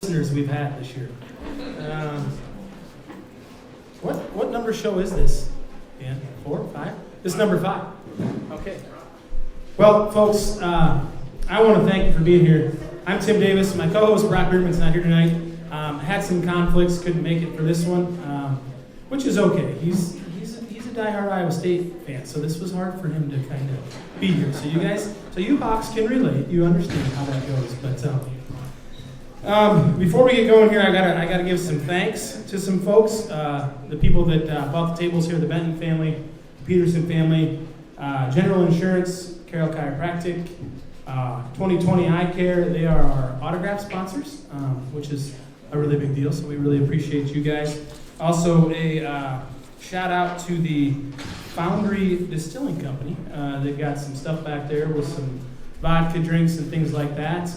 Listeners we've had this year. What number show is this? Yeah, 4, 5? This is number 5. Okay. Well, folks, I want to thank you for being here. I'm Tim Davis. My co-host Brock Beerman's not here tonight. Had some conflicts, couldn't make it for this one, which is okay. He's a diehard Iowa State fan, so this was hard for him to kind of be here. So you Hawks can relate. You understand how that goes, but. Before we get going here, I gotta give some thanks to some folks. The people that bought the tables here, the Benton family, the Petersen family, General Insurance, Carroll Chiropractic, 2020 Eye Care. They are our autograph sponsors, which is a really big deal, so we really appreciate you guys. Also, a shout out to the Foundry Distilling Company. They've got some stuff back there with some vodka drinks and things like that.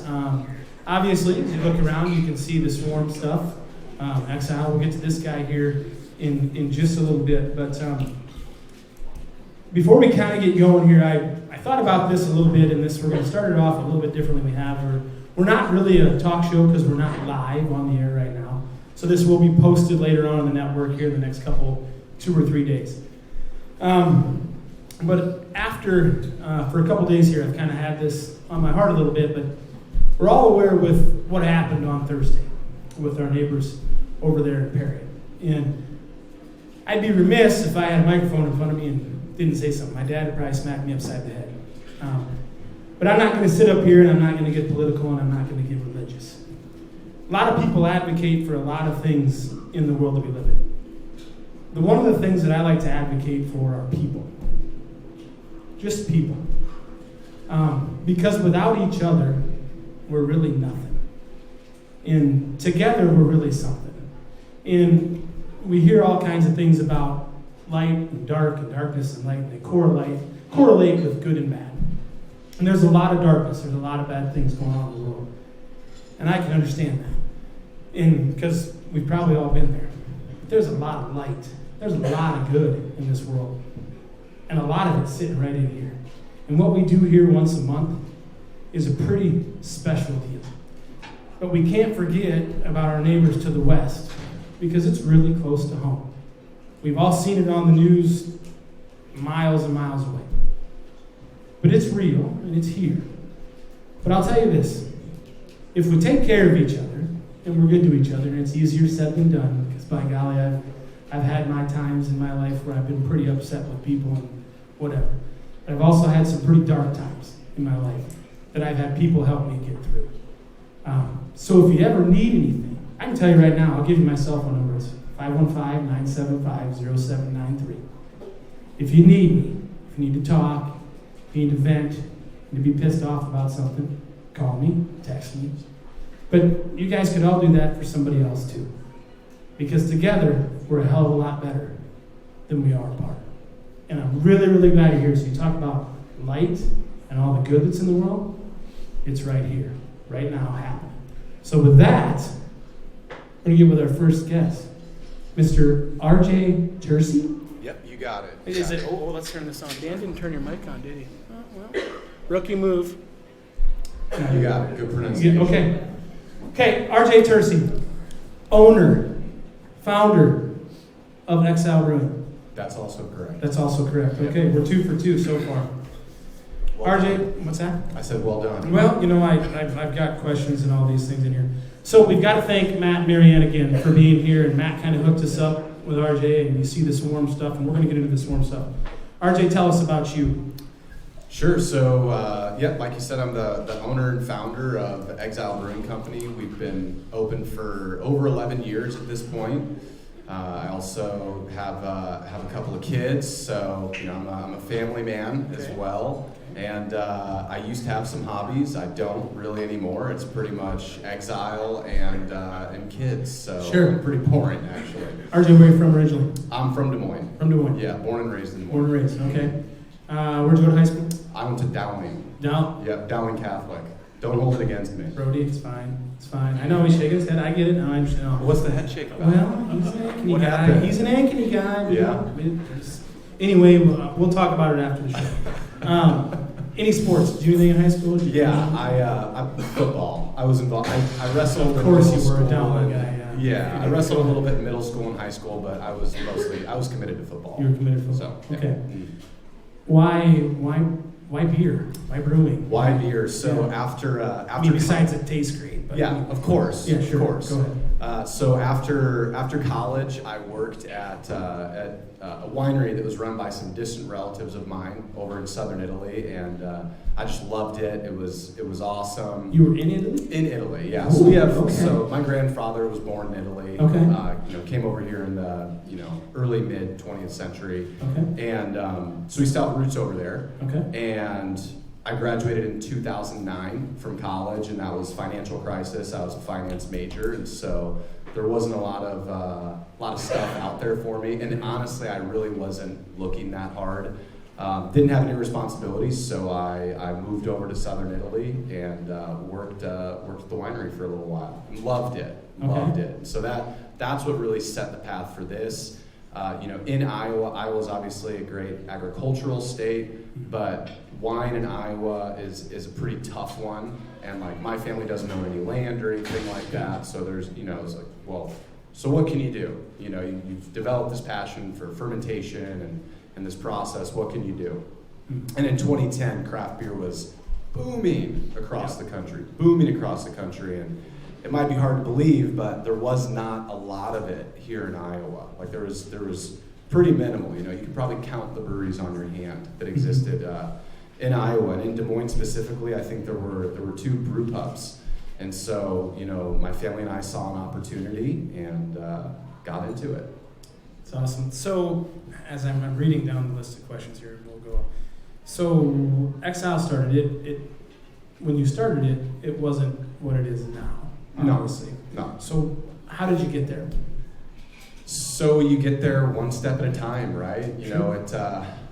Obviously, as you look around, you can see the swarm stuff. Exile, we'll get to this guy here in just a little bit. But before we kind of get going here, I thought about this a little bit, and we're going to start it off a little bit differently than we have. We're not really a talk show because we're not live on the air right now. So this will be posted later on the network here in the next 2 or 3 days. But after, for a couple days here, I've kind of had this on my heart a little bit, but we're all aware with what happened on Thursday with our neighbors over there in Perry. And I'd be remiss if I had a microphone in front of me and didn't say something. My dad would probably smack me upside the head. But I'm not going to sit up here and I'm not going to get political and I'm not going to get religious. A lot of people advocate for a lot of things in the world that we live in. One of the things that I like to advocate for are people. Just people. Because without each other, we're really nothing. And together, we're really something. And we hear all kinds of things about light and darkness and light, and they correlate with good and bad. And there's a lot of darkness, there's a lot of bad things going on in the world. And I can understand that. And because we've probably all been there. But there's a lot of light. There's a lot of good in this world. And a lot of it's sitting right in here. And what we do here once a month is a pretty special deal. But we can't forget about our neighbors to the west because it's really close to home. We've all seen it on the news miles and miles away. But it's real and it's here. But I'll tell you this, if we take care of each other and we're good to each other, and it's easier said than done, because by golly, I've had my times in my life where I've been pretty upset with people and whatever. But I've also had some pretty dark times in my life that I've had people help me get through. So if you ever need anything, I can tell you right now, I'll give you my cell phone number. It's 515-975-0793. If you need me, if you need to talk, if you need to vent, and to be pissed off about something, call me, text me. But you guys could all do that for somebody else too. Because together, we're a hell of a lot better than we are apart. And I'm really, really glad you're here. So you talk about light and all the good that's in the world, it's right here, right now, happening. So with that, we're going to get with our first guest, Mr. R.J. Tursi. Yep, you got it. Is it? Oh, let's turn this on. Dan didn't turn your mic on, did he? Oh, well, rookie move. You got it. Good pronunciation. Okay, R.J. Tursi, owner, founder of Exile Brewing. That's also correct. That's also correct. Okay, we're 2 for 2 so far. Well RJ, done. what's that? I said well done. Well, I've got questions and all these things in here. So we've got to thank Matt and Marianne again for being here, and Matt kind of hooked us up with RJ, and you see the swarm stuff, and we're going to get into the swarm stuff. RJ, tell us about you. Sure. So, like you said, I'm the owner and founder of Exile Brewing Company. We've been open for over 11 years at this point. I also have a couple of kids, so I'm a family man as well. And I used to have some hobbies. I don't really anymore. It's pretty much Exile and kids. So sure. I'm pretty boring, actually. RJ, where are you from originally? I'm from Des Moines. From Des Moines. Yeah, born and raised in Des Moines. Born and raised. Okay. Where'd you go to high school? I went to Dowling. Yep, Dowling Catholic. Don't hold it against me. Brody, it's fine. It's fine. I know he's shaking his head. I get it. I understand. What's the head shake about? Well, he's an Ankeny What guy. happened? He's an Ankeny guy. Yeah. Anyway, we'll talk about it after the show. Any sports? Did you do anything in high school? I football. I was involved. I wrestled. Of course, in you were a middle school down and- guy. Yeah, I wrestled a little bit in middle school and high school, but I was committed to football. You were committed to football. So, yeah. Okay. Why beer? Why brewing? Why beer? So Yeah. after I mean, besides it tastes great. But yeah, of course. Yeah, sure. Of course. Go ahead. So after college, I worked at a winery that was run by some distant relatives of mine over in southern Italy, and I just loved it. It was awesome. You were in Italy? In Italy, yeah. Ooh, So we have. okay. So my grandfather was born in Italy. Okay. Came over here in the early mid 20th century, Okay. and so we still have roots over there. Okay. And I graduated in 2009 from college, and that was financial crisis. I was a finance major, and so there wasn't a lot of stuff out there for me. And honestly, I really wasn't looking that hard. Didn't have any responsibilities, so I moved over to southern Italy and worked at the winery for a little while. Loved it. Loved it. So that's what really set the path for this. In Iowa's obviously a great agricultural state, but wine in Iowa is a pretty tough one, and like my family doesn't own any land or anything like that, so there's it's like, well, so what can you do? You've developed this passion for fermentation and this process, what can you do? And in 2010, craft beer was booming across the country, and it might be hard to believe, but there was not a lot of it here in Iowa. Like there was pretty minimal. You could probably count the breweries on your hand that existed in Iowa, and in Des Moines specifically. I think there were 2 brew pubs, and so my family and I saw an opportunity and got into it. It's awesome. So, as I'm reading down the list of questions here, we'll go. So, Exile started it. When you started it, it wasn't what it is now. Obviously. No. So, how did you get there? So you get there one step at a time, right?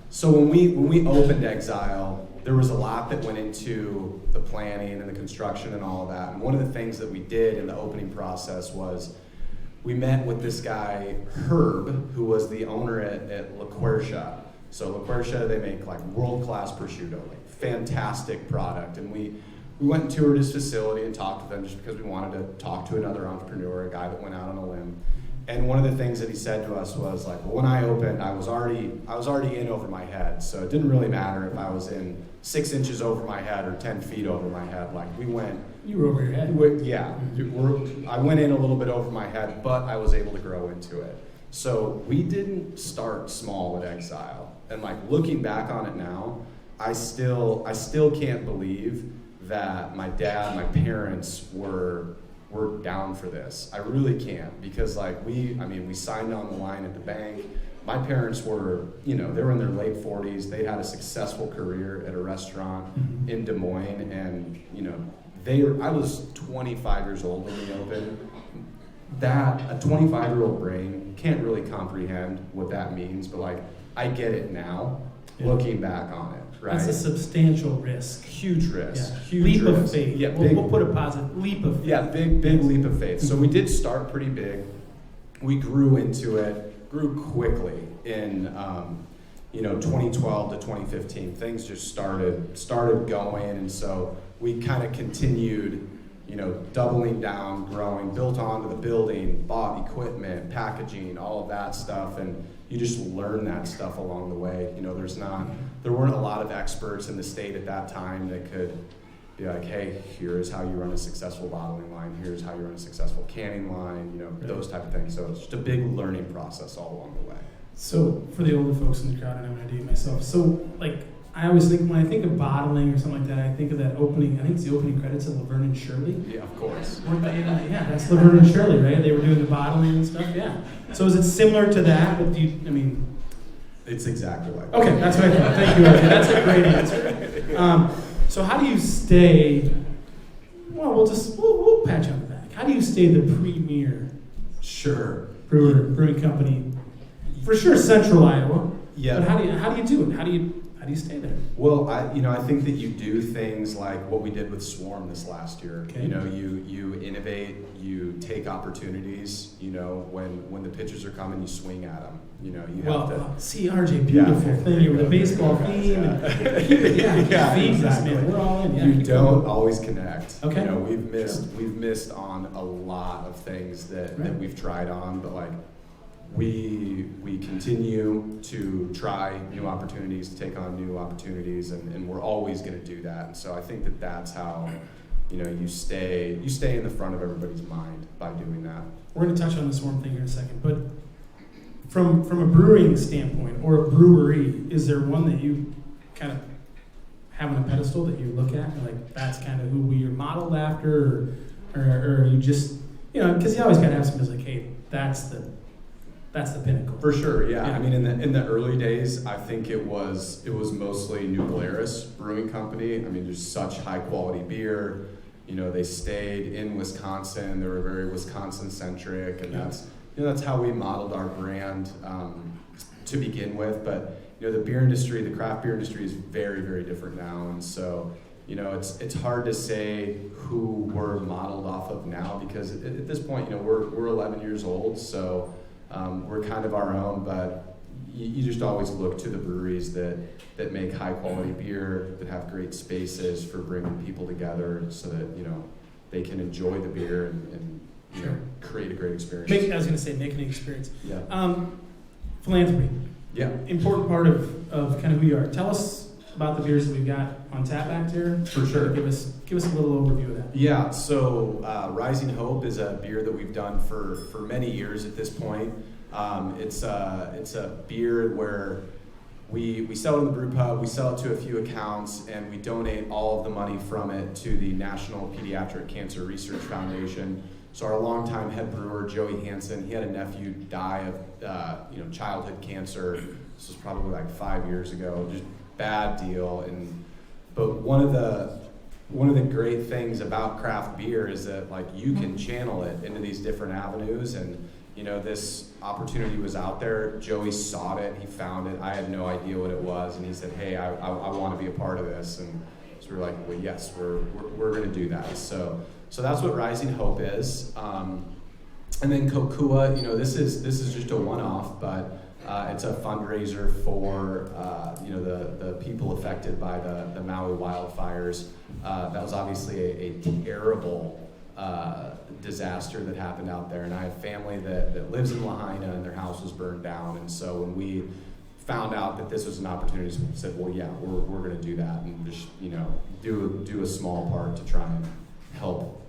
So when we opened Exile, there was a lot that went into the planning and the construction and all of that. And one of the things that we did in the opening process was we met with this guy, Herb, who was the owner at La Quercia. So La Quercia, they make like world-class prosciutto, like fantastic product. And we went and toured his facility and talked to them just because we wanted to talk to another entrepreneur, a guy that went out on a limb. And one of the things that he said to us was like, well, when I opened, I was already in over my head. So it didn't really matter if I was in 6 inches over my head or 10 feet over my head. Like we went. You were over your head. I went in a little bit over my head, but I was able to grow into it. So we didn't start small at Exile. And like looking back on it now, I still can't believe that my dad, my parents were down for this. I really can't, because like we signed on the line at the bank. My parents were, they were in their late 40s. They had a successful career at a restaurant in Des Moines, and I was 25 years old when we opened. That a 25-year-old brain can't really comprehend what that means, but like I get it now, looking back on it. Right. That's a substantial risk. Huge risk. Yeah. Huge leap risk. of faith. Yeah, we'll put a positive leap of faith. Yeah, big leap of faith. So we did start pretty big. We grew into it, grew quickly in 2012 to 2015. Things just started going, and so we kind of continued, doubling down, growing, built onto the building, bought equipment, packaging, all of that stuff, and you just learn that stuff along the way. There weren't a lot of experts in the state at that time that could be like, hey, here's how you run a successful bottling line, here's how you run a successful canning line, those type of things. So it's just a big learning process all along the way. So for the older folks in the crowd, and I'm going to date myself, so like I always think, when I think of bottling or something like that, I think of that opening, I think it's the opening credits of Laverne and Shirley. Yeah, of course. Yeah, that's Laverne and Shirley, right? They were doing the bottling and stuff, yeah. So is it similar to that? But it's exactly like that. Okay, that's what I thought. Thank you. That's a great answer. So how do you stay, we'll pat you on the back. How do you stay the premier brewing company? For sure, Central Iowa. Yeah. But how do you do it? How do How do you stay there? Well, I think that you do things like what we did with Swarm this last year. Okay. You innovate, you take opportunities. When the pitchers are coming, you swing at them. You have to. See, RJ, beautiful thing with the baseball theme. Yeah, exactly. Man. We're all in. Yeah, you don't always connect. Okay. We've missed on a lot of things that we've tried on, but like we continue to try new opportunities, to take on new opportunities, and we're always going to do that. And so I think that that's how you stay in the front of everybody's mind by doing that. We're going to touch on the Swarm thing here in a second, but from a brewing standpoint or a brewery, is there one that you kind of have on a pedestal that you look at and like that's kind of who we are modeled after, or you just because you always got to have somebody like, hey, that's the pinnacle. For sure, yeah. I mean, in the early days, I think it was mostly New Glarus Brewing Company. I mean, there's such high quality beer. They stayed in Wisconsin. They were very Wisconsin centric, and that's how we modeled our brand to begin with. But the beer industry, the craft beer industry, is very, very different now, and so it's hard to say who we're modeled off of now because at this point, we're 11 years old, so. We're kind of our own, but you just always look to the breweries that make high quality beer, that have great spaces for bringing people together so that they can enjoy the beer and create a great experience. I was going to say make an experience. Yeah. Philanthropy. Yeah. Important part of kind of who you are. Tell us about the beers that we've got on tap back here. For sure. Give us a little overview of that. Yeah, so Rising Hope is a beer that we've done for many years at this point. It's a beer where we sell it in the brew pub, we sell it to a few accounts, and we donate all of the money from it to the National Pediatric Cancer Research Foundation. So our longtime head brewer, Joey Hansen, he had a nephew die of childhood cancer. This was probably like 5 years ago. Just bad deal. But one of the great things about craft beer is that like you can channel it into these different avenues, and this opportunity was out there. Joey sought it, he found it. I had no idea what it was, and he said, "Hey, I want to be a part of this." And so we're like, "Well, yes, we're going to do that." So that's what Rising Hope is. And then Kokua, this is just a one-off, but it's a fundraiser for the people affected by the Maui wildfires. That was obviously a terrible disaster that happened out there, and I have family that lives in Lahaina, and their house was burned down. And so when we found out that this was an opportunity, we said, well, yeah, we're going to do that and just do a small part to try and help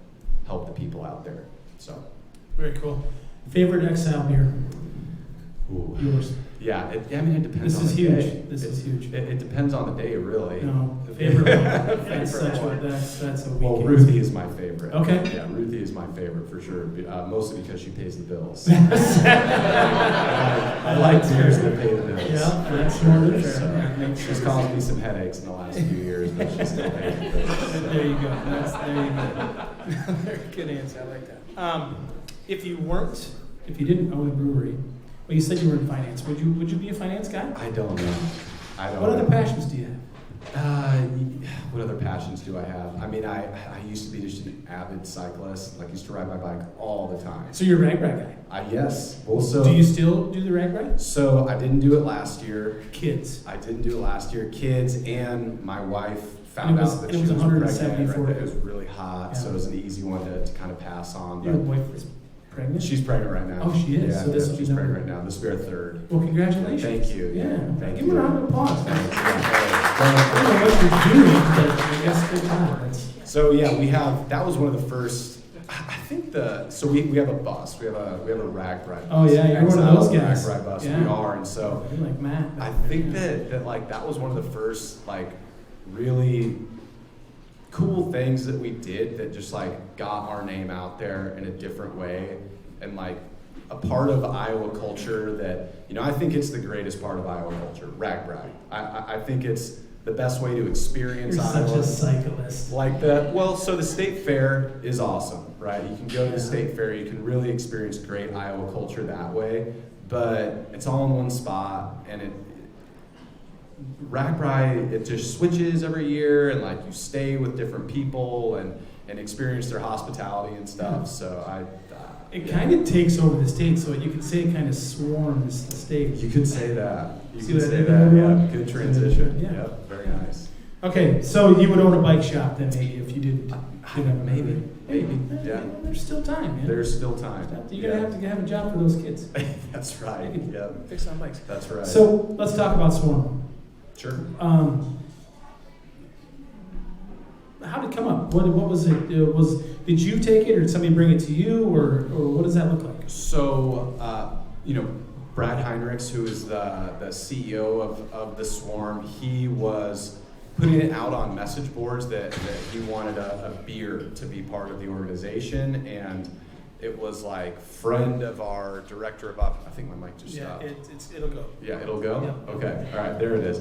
the people out there. So very cool. Favorite Exile beer? Ooh. Yours? Yeah, it depends. This is huge. This is huge. It depends on the day, really. No, favorite one. That's a weekend. Well, Ruthie is my favorite. Okay. Yeah, Ruthie is my favorite for sure. Mostly because she pays the bills. I like beers that pay the bills. Yeah, that's more than fair. So, she's caused me some headaches in the last few years, but she's still paying the bills. So. There you go. There you go. Very good answer. I like that. If you didn't own a brewery, well, you said you were in finance. Would you be a finance guy? I don't know. What other passions do you have? What other passions do I have? I mean, I used to be just an avid cyclist. Like, used to ride my bike all the time. So you're a rag guy? Yes. Well, so. Do you still do the rag? So I didn't do it last year. Kids. I didn't do it last year. Kids and my wife found out that she was 174 pregnant. It was really hot, so it was an easy one to kind of pass on. Your wife is pregnant? She's pregnant right now. Oh, she is? Yeah, So she's pregnant right now. This will be our third. Well, congratulations. Thank you. Yeah. Thank Give you. her a round of applause. Thanks. I don't know what you're doing, but I guess good job. So yeah, that was one of the first. I think we have a bus. We have a rag ride bus. Oh yeah, you're one of those guys. Rag ride bus. Yeah. We are, and so you're like Matt. I think that like that was one of the first like really cool things that we did that just like got our name out there in a different way, and like a part of Iowa culture that I think it's the greatest part of Iowa culture. Rag brag. I think it's the best way to experience You're Iowa. Such a cyclist. So the state fair is awesome, right? You can go to the state fair, you can really experience great Iowa culture that way, but it's all in one spot, and RAGBRAI, it just switches every year, and like you stay with different people and experience their hospitality and stuff. So it kind of takes over the state, so you could say it kind of swarms the state. You could say that. You See could what I say did that. there, Yeah, everyone? good transition. Yeah. Yep, very nice. Okay, so you would own a bike shop then, maybe, if you didn't. Maybe. Yeah. There's still time, man. There's still time. You're gonna have to have a job for those kids. That's right. Yeah. Fix on bikes. That's right. So let's talk about Swarm. Sure. How did it come up? What was it? Did you take it, or did somebody bring it to you, or what does that look like? So, Brad Heinrichs, who is the CEO of the Swarm, he was putting it out on message boards that he wanted a beer to be part of the organization, and it was like friend of our director of I think my mic just stopped. It'll go. Yeah, it'll go? Yeah. Okay, all right, there it is.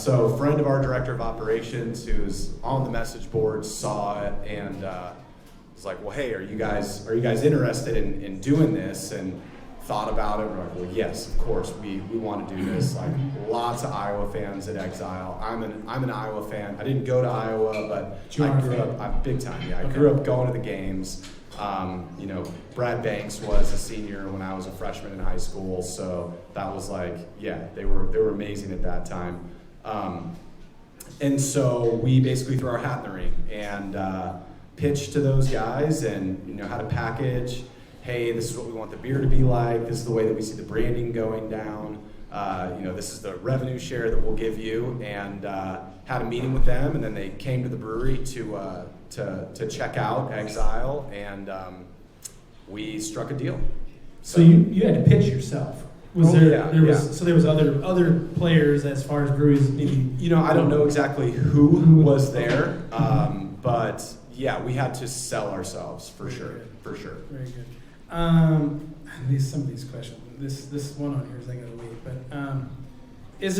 So friend of our director of operations who's on the message board saw it and was like, well, hey, are you guys interested in doing this? And thought about it. We're like, well, yes, of course, we want to do this. Like lots of Iowa fans at Exile. I'm an Iowa fan. I didn't go to Iowa, but I grew up. I'm big time. Yeah, I grew up going to the games. Brad Banks was a senior when I was a freshman in high school, so that was like, yeah, they were amazing at that time. And so we basically threw our hat in the ring and pitched to those guys and how to package. Hey, this is what we want the beer to be like. This is the way that we see the branding going down. This is the revenue share that we'll give you. And had a meeting with them, and then they came to the brewery to check out Exile, and we struck a deal. So you had to pitch yourself. So there was other players as far as breweries maybe. I don't know exactly who was there, but yeah, we had to sell ourselves for sure. Very good. Some of these questions. This one on here is I gotta wait, but is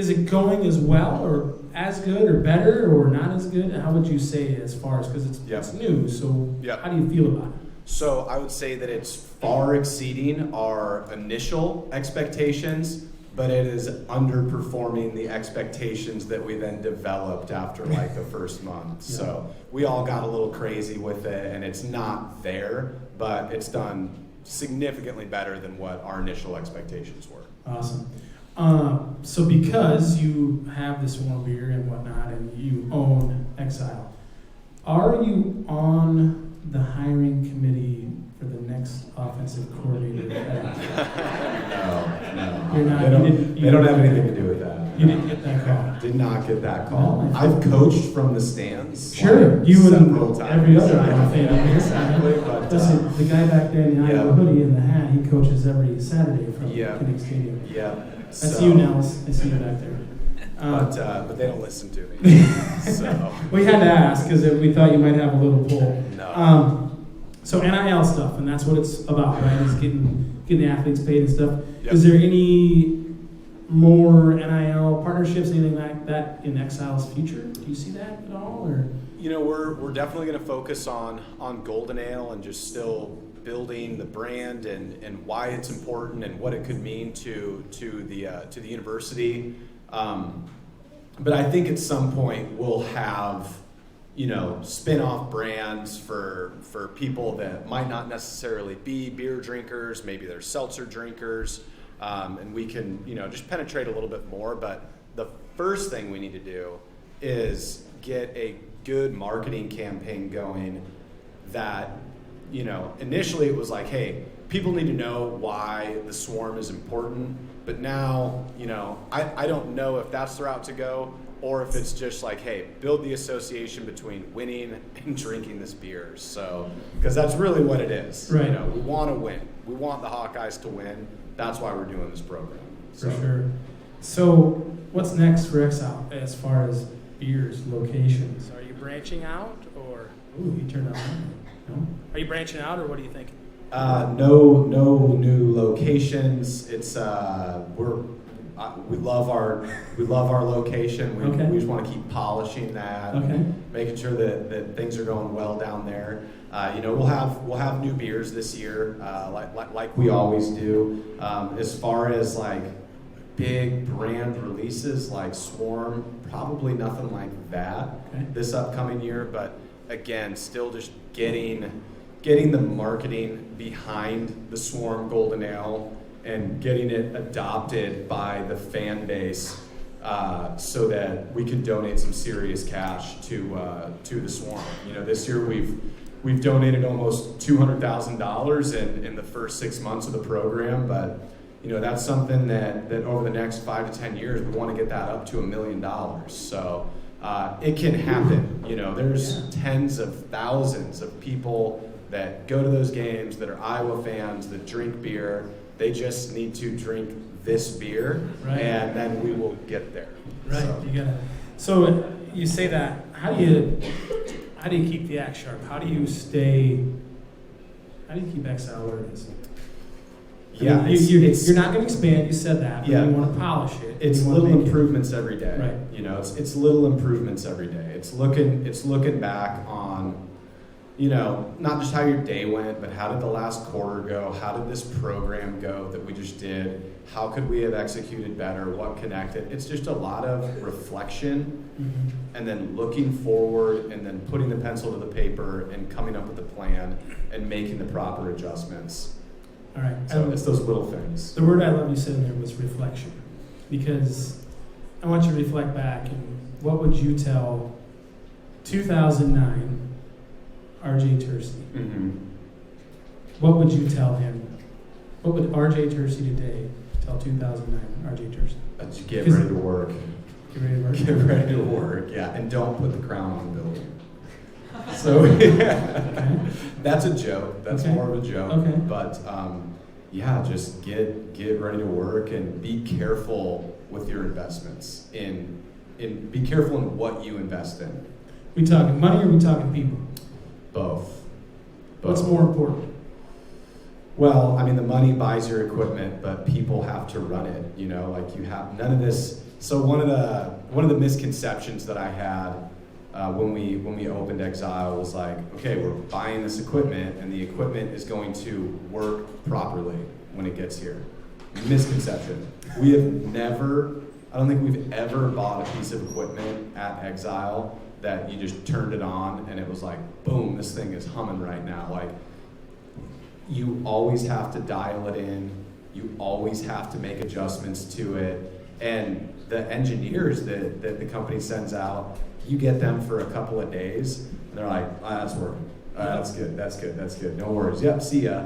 it going as well or as good or better or not as good? How would you say as far as, because it's new, so how do you feel about it? So I would say that it's far exceeding our initial expectations, but it is underperforming the expectations that we then developed after like the first month. Yeah. So we all got a little crazy with it, and it's not there, but it's done significantly better than what our initial expectations were. Awesome. So because you have this warm beer and whatnot, and you own Exile, are you on the hiring committee for the next offensive coordinator? No. You're not. They don't have anything to do with that. You didn't get that call. Did not get that call. No, I've coached from the stands. Sure, like, you several and times. every other Iowa fan. Exactly. But listen, the guy back there in the Iowa hoodie and the hat, he coaches every Saturday from Kinnick Stadium. Yeah. That's you, Nels. I see you back there. But they don't listen to me. So we had to ask because we thought you might have a little pull. No. So NIL stuff, and that's what it's about, right? Is getting the athletes paid and stuff. Yep. Is there any more NIL partnerships, anything like that in Exile's future? Do you see that at all, or? We're definitely going to focus on Golden Ale and just still building the brand and why it's important and what it could mean to the university. But I think at some point we'll have spin-off brands for people that might not necessarily be beer drinkers, maybe they're seltzer drinkers, and we can just penetrate a little bit more. But the first thing we need to do is get a good marketing campaign going that initially it was like, hey, people need to know why the Swarm is important, but now I don't know if that's the route to go, or if it's just like, hey, build the association between winning and drinking this beer. So, because that's really what it is. Right. We want to win. We want the Hawkeyes to win. That's why we're doing this program. For sure. So, what's next for Exile as far as beers, locations? Are you branching out, or? Ooh, you turned out. No. Are you branching out, or what do you think? No new locations. It's we love our location. We just want to keep polishing that, making sure that things are going well down there. We'll have new beers this year, like we always do. As far as like big brand releases like Swarm, probably nothing like that this upcoming year. But again, still just getting the marketing behind the Swarm Golden Ale and getting it adopted by the fan base, so that we could donate some serious cash to the Swarm. You know, this year we've donated almost $200,000 in the first 6 months of the program, but you know, that's something that over the next 5 to 10 years we want to get that up to $1 million. So it can happen. You know, there's tens of thousands of people that go to those games that are Iowa fans that drink beer. They just need to drink this beer, and then we will get there. Right. So. You gotta. So you say that. How do you keep the act sharp? How do you keep Exile where it is? Yeah, I mean, you're not going to expand. You said that. But you want to polish it. It's little improvements every day. Right. You know, it's little improvements every day. It's looking back on, you know, not just how your day went, but how did the last quarter go? How did this program go that we just did? How could we have executed better? What connected? It's just a lot of reflection, and then looking forward, and then putting the pencil to the paper and coming up with a plan and making the proper adjustments. All right. So it's those little things. The word I love you said in there was reflection, because I want you to reflect back and what would you tell 2009 RJ Tursi? What would you tell him? What would RJ Tursi today tell 2009 RJ Tursi? Get ready to work. Get ready to work. Get ready to work, yeah. And don't put the crown on the building. So, that's a joke. That's more of a joke. Okay. But, just get ready to work and be careful with your investments. Be careful in what you invest in. We talking money or we talking people? Both. What's more important? Well, I mean, the money buys your equipment, but people have to run it. You know, like you have none of this. So one of the misconceptions that I had when we opened Exile was like, okay, we're buying this equipment, and the equipment is going to work properly when it gets here. Misconception. We have never. I don't think we've ever bought a piece of equipment at Exile that you just turned it on and it was like, boom, this thing is humming right now. Like, you always have to dial it in. You always have to make adjustments to it. And the engineers that the company sends out, you get them for a couple of days, and they're like, that's working. That's good. No worries. Yep, see ya.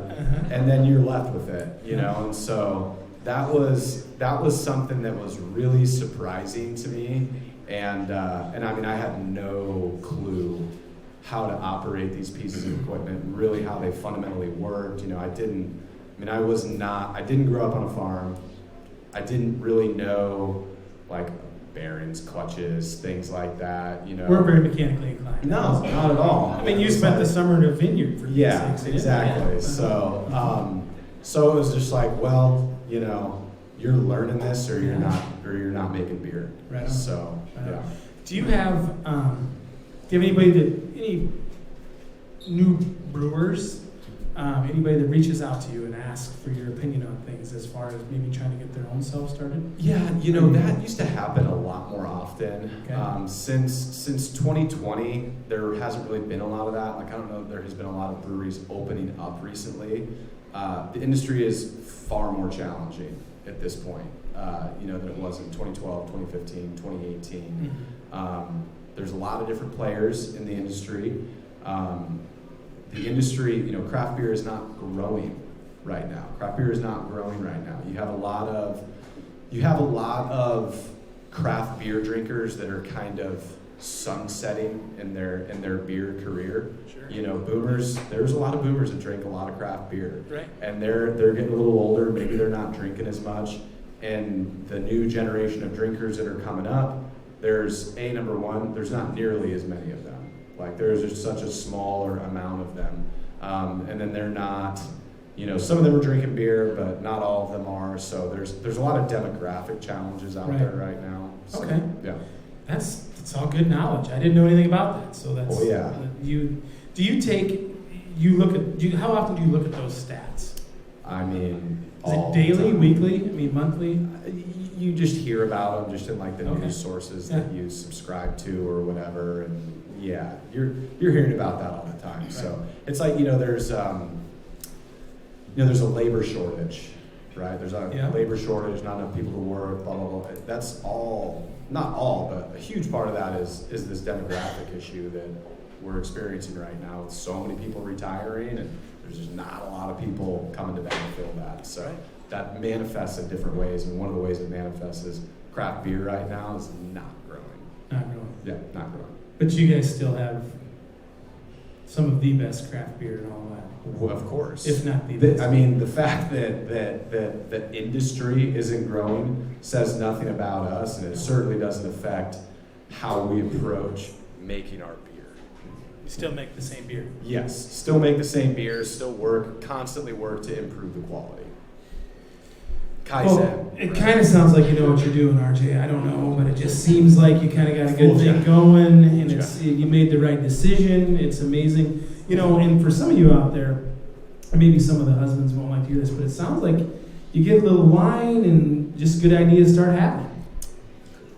And then you're left with it, you know? And so that was something that was really surprising to me. And I mean, I had no clue how to operate these pieces of equipment, really how they fundamentally worked. You know, I didn't grow up on a farm. I didn't really know, like, bearings, clutches, things like that, you know. We're very mechanically inclined. No, not at all. I mean, you spent the summer in a vineyard for exactly. Yeah. So it was just like, well, you know, you're learning this, or you're not making beer. Right on. So, yeah. Do you have any new brewers, anybody that reaches out to you and asks for your opinion on things as far as maybe trying to get their own self started? Yeah, you know, that used to happen a lot more often. Okay. Since 2020, there hasn't really been a lot of that. Like, I don't know if there has been a lot of breweries opening up recently. The industry is far more challenging at this point, than it was in 2012, 2015, 2018. There's a lot of different players in the industry. The industry, you know, craft beer is not growing right now. You have a lot of craft beer drinkers that are kind of sunsetting in their beer career. Sure. You know, boomers. There's a lot of boomers that drink a lot of craft beer, right? And they're getting a little older. Maybe they're not drinking as much. And the new generation of drinkers that are coming up, there's number one, there's not nearly as many of them. Like, there's just such a smaller amount of them. And then they're not, you know, some of them are drinking beer, but not all of them are. So there's a lot of demographic challenges out there right now. So, okay. Yeah. That's all good knowledge. I didn't know anything about that. So that's. Oh yeah. How often do you look at those stats? I mean, Is it all daily, the time. weekly? I mean, monthly? You just hear about them just in like the Okay. news sources Yeah. that you subscribe to or whatever, and yeah, you're hearing about that all the time. So it's like there's there's a labor shortage, right? There's a Yeah. labor shortage, not enough people to work, blah blah blah. That's all, not all, but a huge part of that is this demographic issue that we're experiencing right now with so many people retiring, and there's just not a lot of people coming to backfill that. So Right. that manifests in different ways, and one of the ways it manifests is craft beer right now is not growing. Not really. Yeah, not growing. But you guys still have some of the best craft beer and all that. Well, of course. If not the best. I mean, the fact that industry isn't growing says nothing about us, and it certainly doesn't affect how we approach making our beer. You still make the same beer. Yes, still make the same beer, still constantly work to improve the quality. Kaizen. Well, it kind of sounds like you know what you're doing, RJ. I don't know, but it just seems like you kind of got a good Fooled thing ya. going, and Fooled it's you made the right decision. It's amazing, and for some of you out there, maybe some of the husbands won't like to hear this, but it sounds like you get a little wine and just good ideas start happening.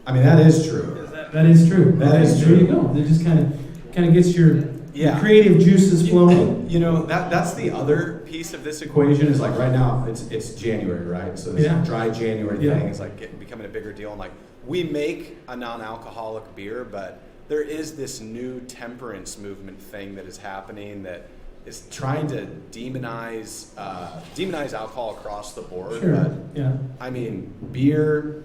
I mean, that is true. That is true. That is There true. you go. It just kind of gets your Yeah. creative juices flowing. That's the other piece of this equation is like right now it's January, right? So this Yeah. dry January Yeah. thing is like becoming a bigger deal. And like we make a non-alcoholic beer, but there is this new temperance movement thing that is happening that is trying to demonize alcohol across the board. Sure. But Yeah. I mean, beer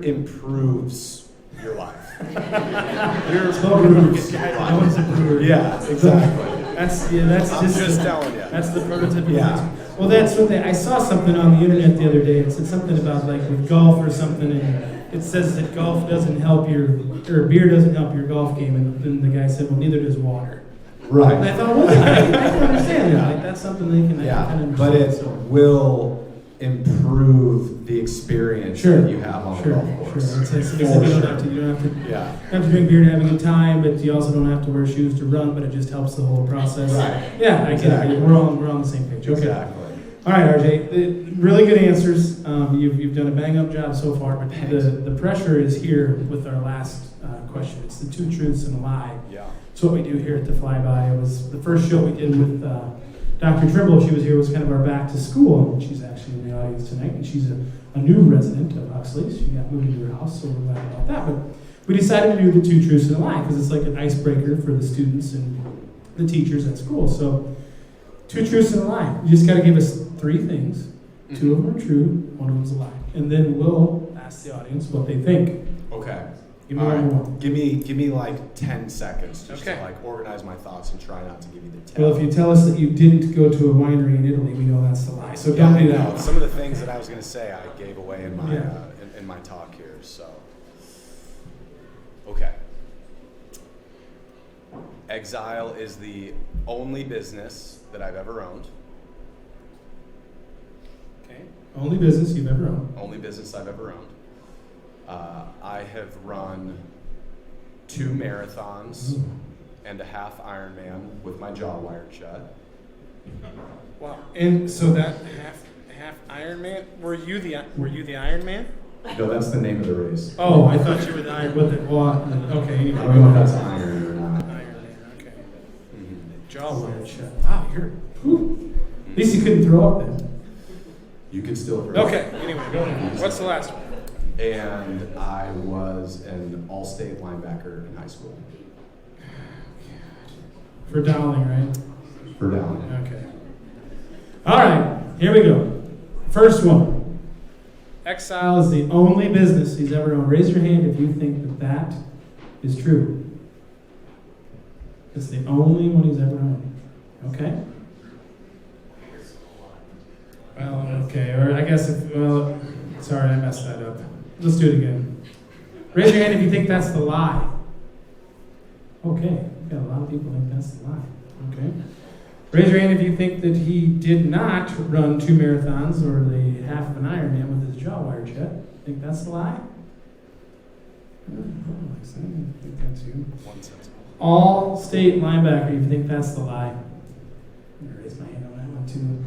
improves your life. Beer improves your life. No one's a brewer. Yeah, exactly. That's I'm just telling you. That's the prototypical. Yeah. Well, that's what I saw something on the internet the other day. It said something about like with golf or something, and it says that golf doesn't help or beer doesn't help your golf game, and then the guy said, well, neither does water. Right. And I thought, well, I can understand that. Like that's something they can. I Yeah, can but understand. it So. will improve the experience Sure. that you have on Sure. the golf course. Sure. It's like For you don't sure. have to. You don't have to. Yeah. You have to drink beer to have a good time, but you also don't have to wear shoes to run. But it just helps the whole process. Right. Yeah, I get Exactly. it. We're on the same page. Okay. Exactly. All right, RJ. Really good answers. You've done a bang up job so far. But the pressure is here with our last question. It's the two truths and a lie. Yeah. It's what we do here at the Flyby. It was the first show we did with Dr. Trimble. She was here. Was kind of our back to school, and she's actually in the audience tonight. And she's a new resident of Huxley. She got moved into her house, so we're glad about that. But we decided to do the two truths and a lie because it's like an icebreaker for the students and the teachers at school. So, two truths and a lie. You just got to give us three things. Two of them are true, one of them's a lie, and then we'll ask the audience what they think. Okay. Give me All number right. one. Give me like 10 seconds just Okay. to like organize my thoughts and try not to give you the 10. Well, if you tell us that you didn't go to a winery in Italy, we know that's the lie. So Yeah, don't I do know. that. Some of the things that I was going to say I gave away in my Yeah. in my talk here. So, okay. Exile is the only business that I've ever owned. Okay. Only business you've ever owned. Only business I've ever owned. I have run 2 marathons and a half Ironman with my jaw wired shut. Wow. And so that half Ironman. Were you the Ironman? No, that's the name of the race. Oh, I thought you were the Iron with it. Well, okay. I Anyway. don't know if that's iron or not. Ironman. Okay. Mhm. Jaw wired shut. Wow, at least you couldn't throw up then. You can still throw. Okay. Anyway, go ahead. What's the last one? And I was an all-state linebacker in high school For Dowling, right? for Dowling. Okay. All right, here we go. First one. Exile is the only business he's ever owned. Raise your hand if you think that is true. It's the only one he's ever owned. Okay? Well, okay. Or I guess sorry, I messed that up. Let's do it again. Raise your hand if you think that's the lie. Okay. We've got a lot of people think that's the lie. Okay. Raise your hand if you think that he did not run 2 marathons or the half of an Ironman with his jaw wired shut. Think that's the lie? I think that's you. One sense. All state linebacker, you think that's the lie? I'm gonna raise my hand on that one. that too.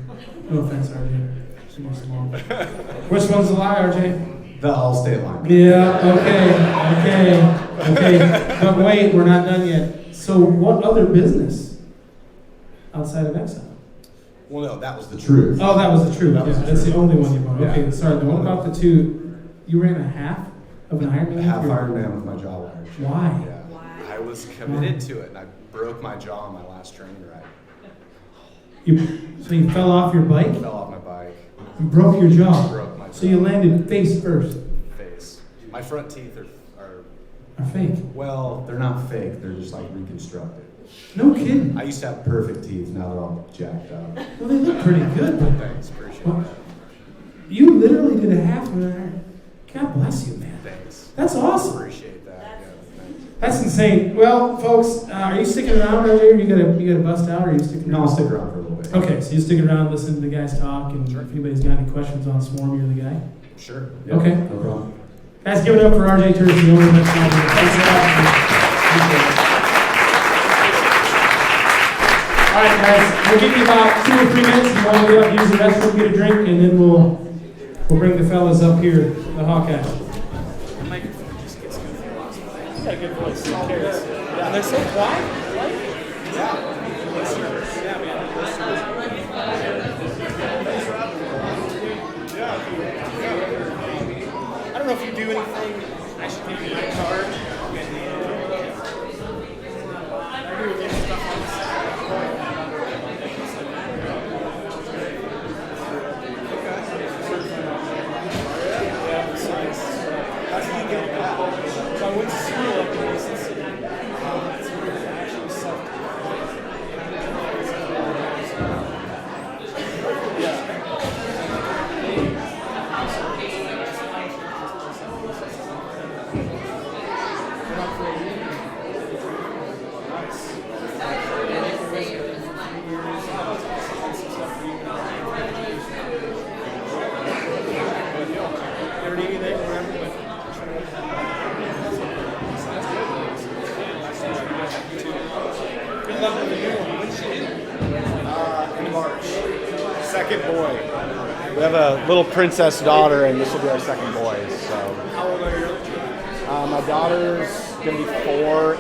No offense, RJ. You're small. Which one's the lie, RJ? The Allstate line. Yeah, okay. But wait, we're not done yet. So what other business outside of Exile? Well, no, that was the truth. Oh, that was the truth. That was the That's truth. the only one you bought. Yeah. Okay, sorry. Then what about the two? You ran a half of an Ironman? A half Ironman with my jaw wired. Why? Yeah. I was committed to it, and I broke my jaw on my last training ride. So you fell off your bike? Fell off my bike. You broke your jaw. Broke my jaw. So you landed face first. Face. My front teeth are Are fake. well, they're not fake. They're just like reconstructed. No kidding. I used to have perfect teeth. Now they're all jacked up. Well, they look pretty good. Thanks, appreciate Well, that. you literally did a half of an Ironman. God bless you, man. Thanks. That's awesome. Appreciate that. Yeah, thanks. That's insane. Well, folks, are you sticking around earlier? You gotta bust out, or are you sticking around? No, I'll stick around for a little bit. Okay, so you stick around, listen to the guys talk, and Sure. if anybody's got any questions on Swarm, you're the guy. Sure. Okay. No problem. Guys, give it up for RJ Tursi, owner of Exile. Thanks a lot. All right, guys, we'll give you about 2 or 3 minutes. You want to get up, use the restroom, get a drink, and then we'll bring the fellas up here, the Hawkeye. You got a good voice. And they're so quiet. I don't know if you do anything. I should give you my card. I do get stuff on the side. Yeah, it's nice. How do you get that? So I went to school up in Mason City. It's weird. I actually sucked. In March. Second boy. We have a little princess daughter, and this will be our second boy. So. How old are your children? My daughter's gonna be 4.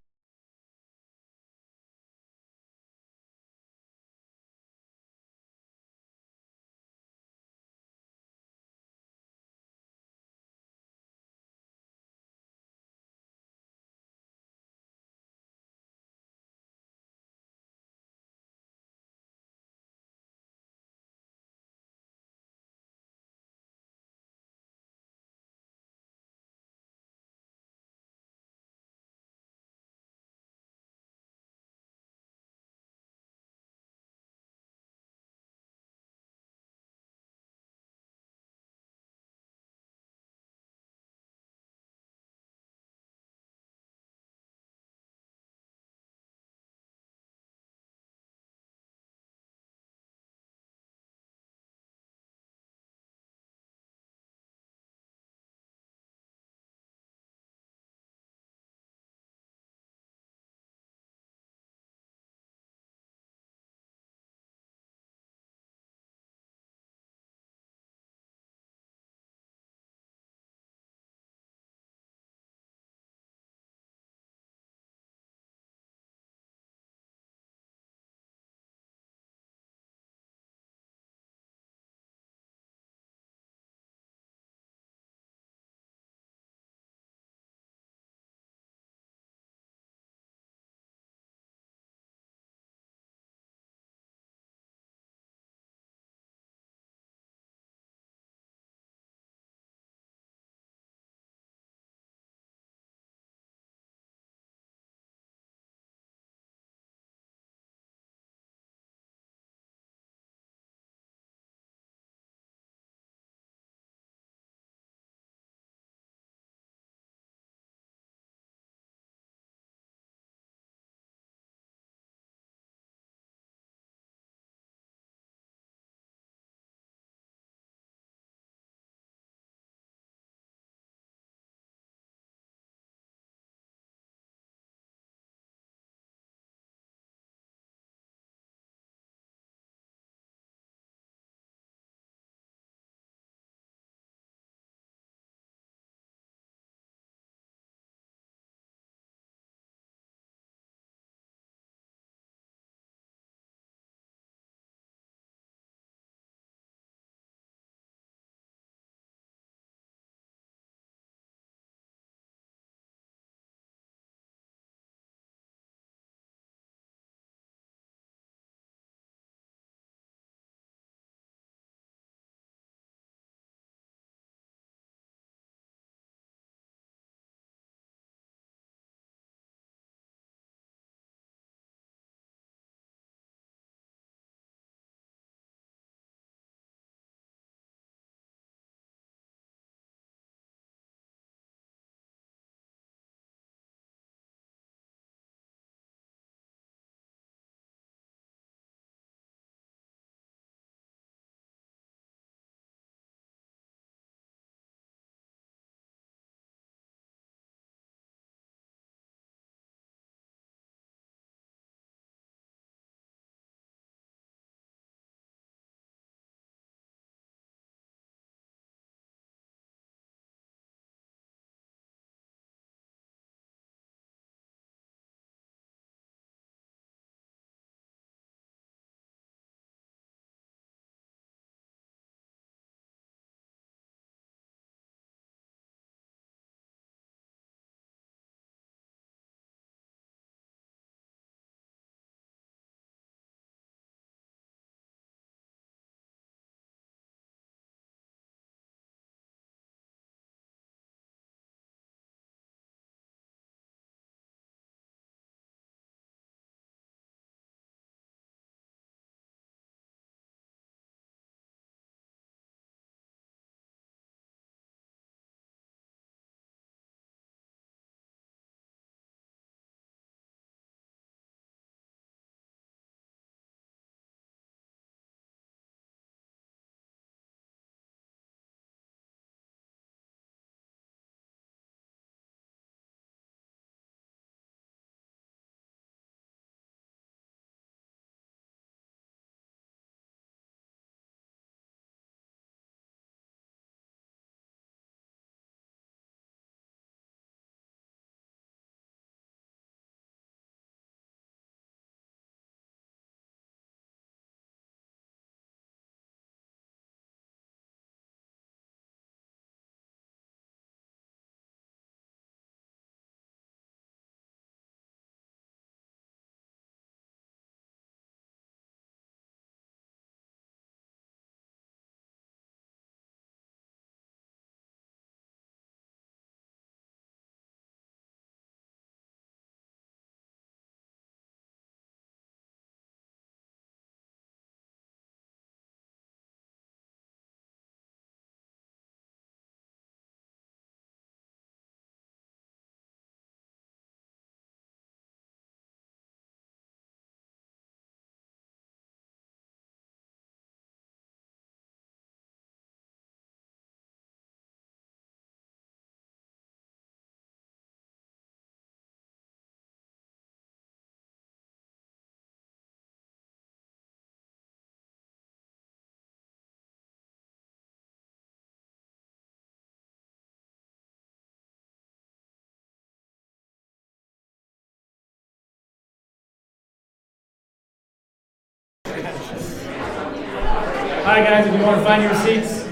Hi, guys, if you want to find your seats,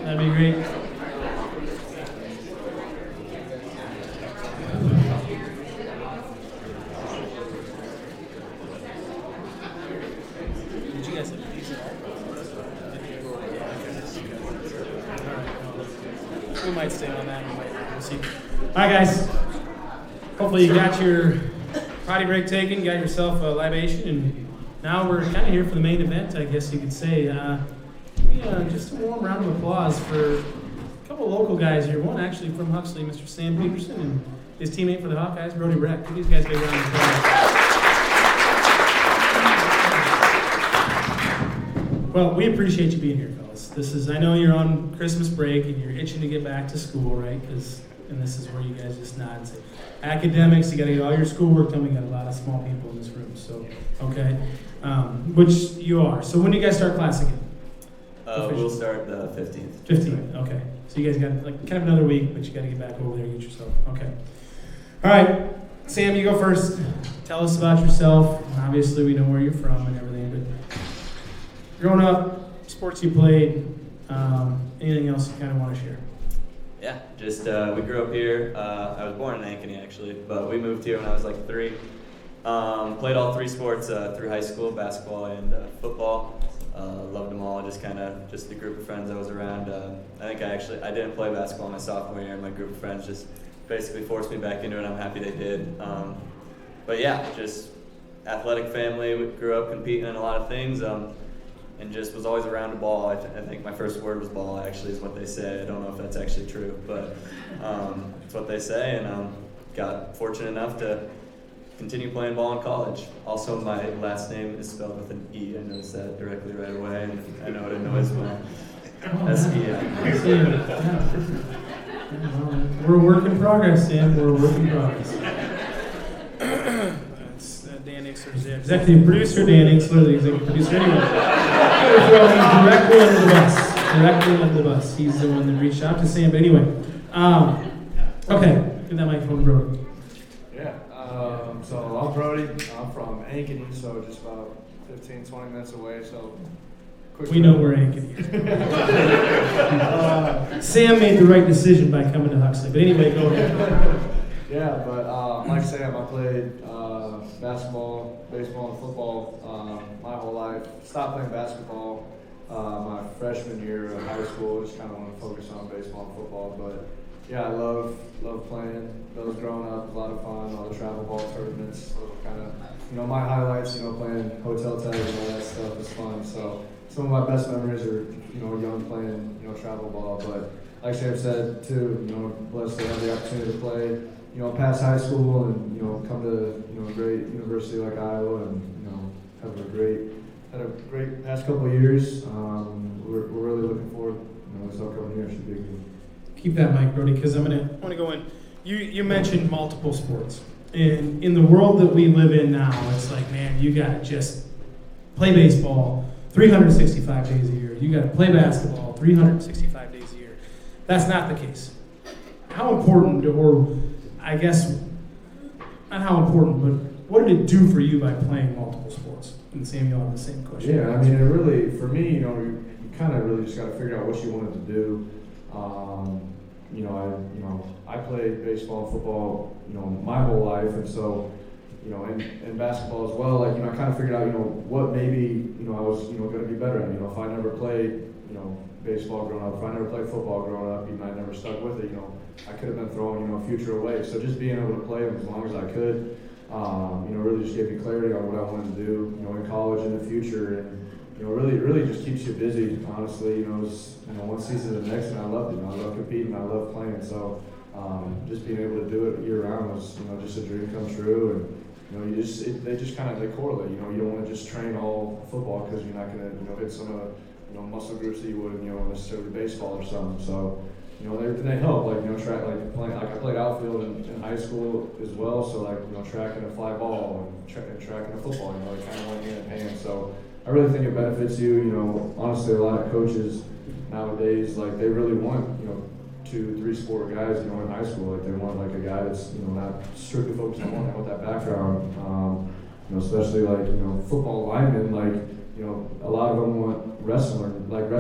that'd be great. Did you guys have these at all? We might stay on that. We'll see. All right, guys. Hopefully you got your potty break taken, got yourself a libation, and now we're kind of here for the main event, I guess you could say. Just a warm round of applause for a couple of local guys here. One actually from Huxley, Mr. Sam Petersen, and his teammate for the Hawkeyes, Brody Brecht. Give these guys a big round of applause. Well, we appreciate you being here, fellas. I know you're on Christmas break and you're itching to get back to school, right? And this is where you guys just nod and say, academics, you got to get all your schoolwork done. We got a lot of small people in this room, so, okay. Which you are. So when do you guys start class again? We'll start the 15th. 15th, okay. So you guys got like kind of another week, but you got to get back over there and get yourself, okay. All right, Sam, you go first. Tell us about yourself. Obviously, we know where you're from and everything, but growing up, sports you played, anything else you kind of want to share? Yeah, just we grew up here. I was born in Ankeny actually, but we moved here when I was like 3. Played all 3 sports through high school, basketball and football. Loved them all. Just the group of friends I was around. I think I didn't play basketball my sophomore year, and my group of friends just basically forced me back into it. I'm happy they did. But yeah, just athletic family. We grew up competing in a lot of things. And just was always around a ball. I think my first word was ball, actually, is what they say. I don't know if that's actually true, but it's what they say. And got fortunate enough to continue playing ball in college. Also, my last name is spelled with an E. I noticed that directly right away, and I know it annoys my S-E-N. We're a work in progress, Sam. We're a work in progress. That's Dan Ixler's the executive producer. Dan Ixler, the executive producer. Anyway, we're throwing him directly under the bus. Directly under the bus. He's the one that reached out to Sam. But anyway, okay, give that microphone to Brody. Yeah, so I'm Brody. I'm from Ankeny, so just about 15, 20 minutes away. So we know where Ankeny is. Sam made the right decision by coming to Huxley. But anyway, go ahead. Yeah, but like Sam, I played basketball, baseball, and football my whole life. Stopped playing basketball my freshman year of high school. Just kind of wanted to focus on baseball and football. But yeah, I love playing those growing up. A lot of fun. All the travel ball tournaments. Kind of, my highlights. Playing hotel tag and all that stuff is fun. So some of my best memories are young playing travel ball. But like Sam said too, blessed to have the opportunity to play. Past high school and come to a great university like Iowa and had a great past couple of years. We're really looking forward. This upcoming year should be good. Keep that mic, Brody, because I want to go in. You mentioned multiple sports, and in the world that we live in now, it's like, man, you gotta just play baseball 365 days a year. You gotta play basketball 365 days a year. That's not the case. How important, or I guess not how important, but what did it do for you by playing multiple sports? And Sam, you'll have the same question. Yeah, I mean, it really, for me, you kind of really just got to figure out what you wanted to do. I played baseball and football, my whole life, and so, and basketball as well. Like, I kind of figured out, what maybe, I was, going to be better at. If I never played, baseball growing up, if I never played football growing up, even I never stuck with it, I could have been throwing, a future away. So just being able to play them as long as I could, really just gave me clarity on what I wanted to do, in college in the future, and really just keeps you busy. Honestly, it was one season to the next, and I loved it. I love competing, I love playing. So just being able to do it year round was just a dream come true. And they just kind of correlate. You don't want to just train all football because you're not going to hit some of the muscle groups that you would necessarily baseball or something. So. They help, track, playing, I played outfield in high school as well, so tracking a fly ball and tracking a football, they kind of went hand in hand. So I really think it benefits you. Honestly, a lot of coaches nowadays, they really want, 2-3 sport guys, in high school. They want a guy that's, not strictly focused on one, with that background. Especially football linemen,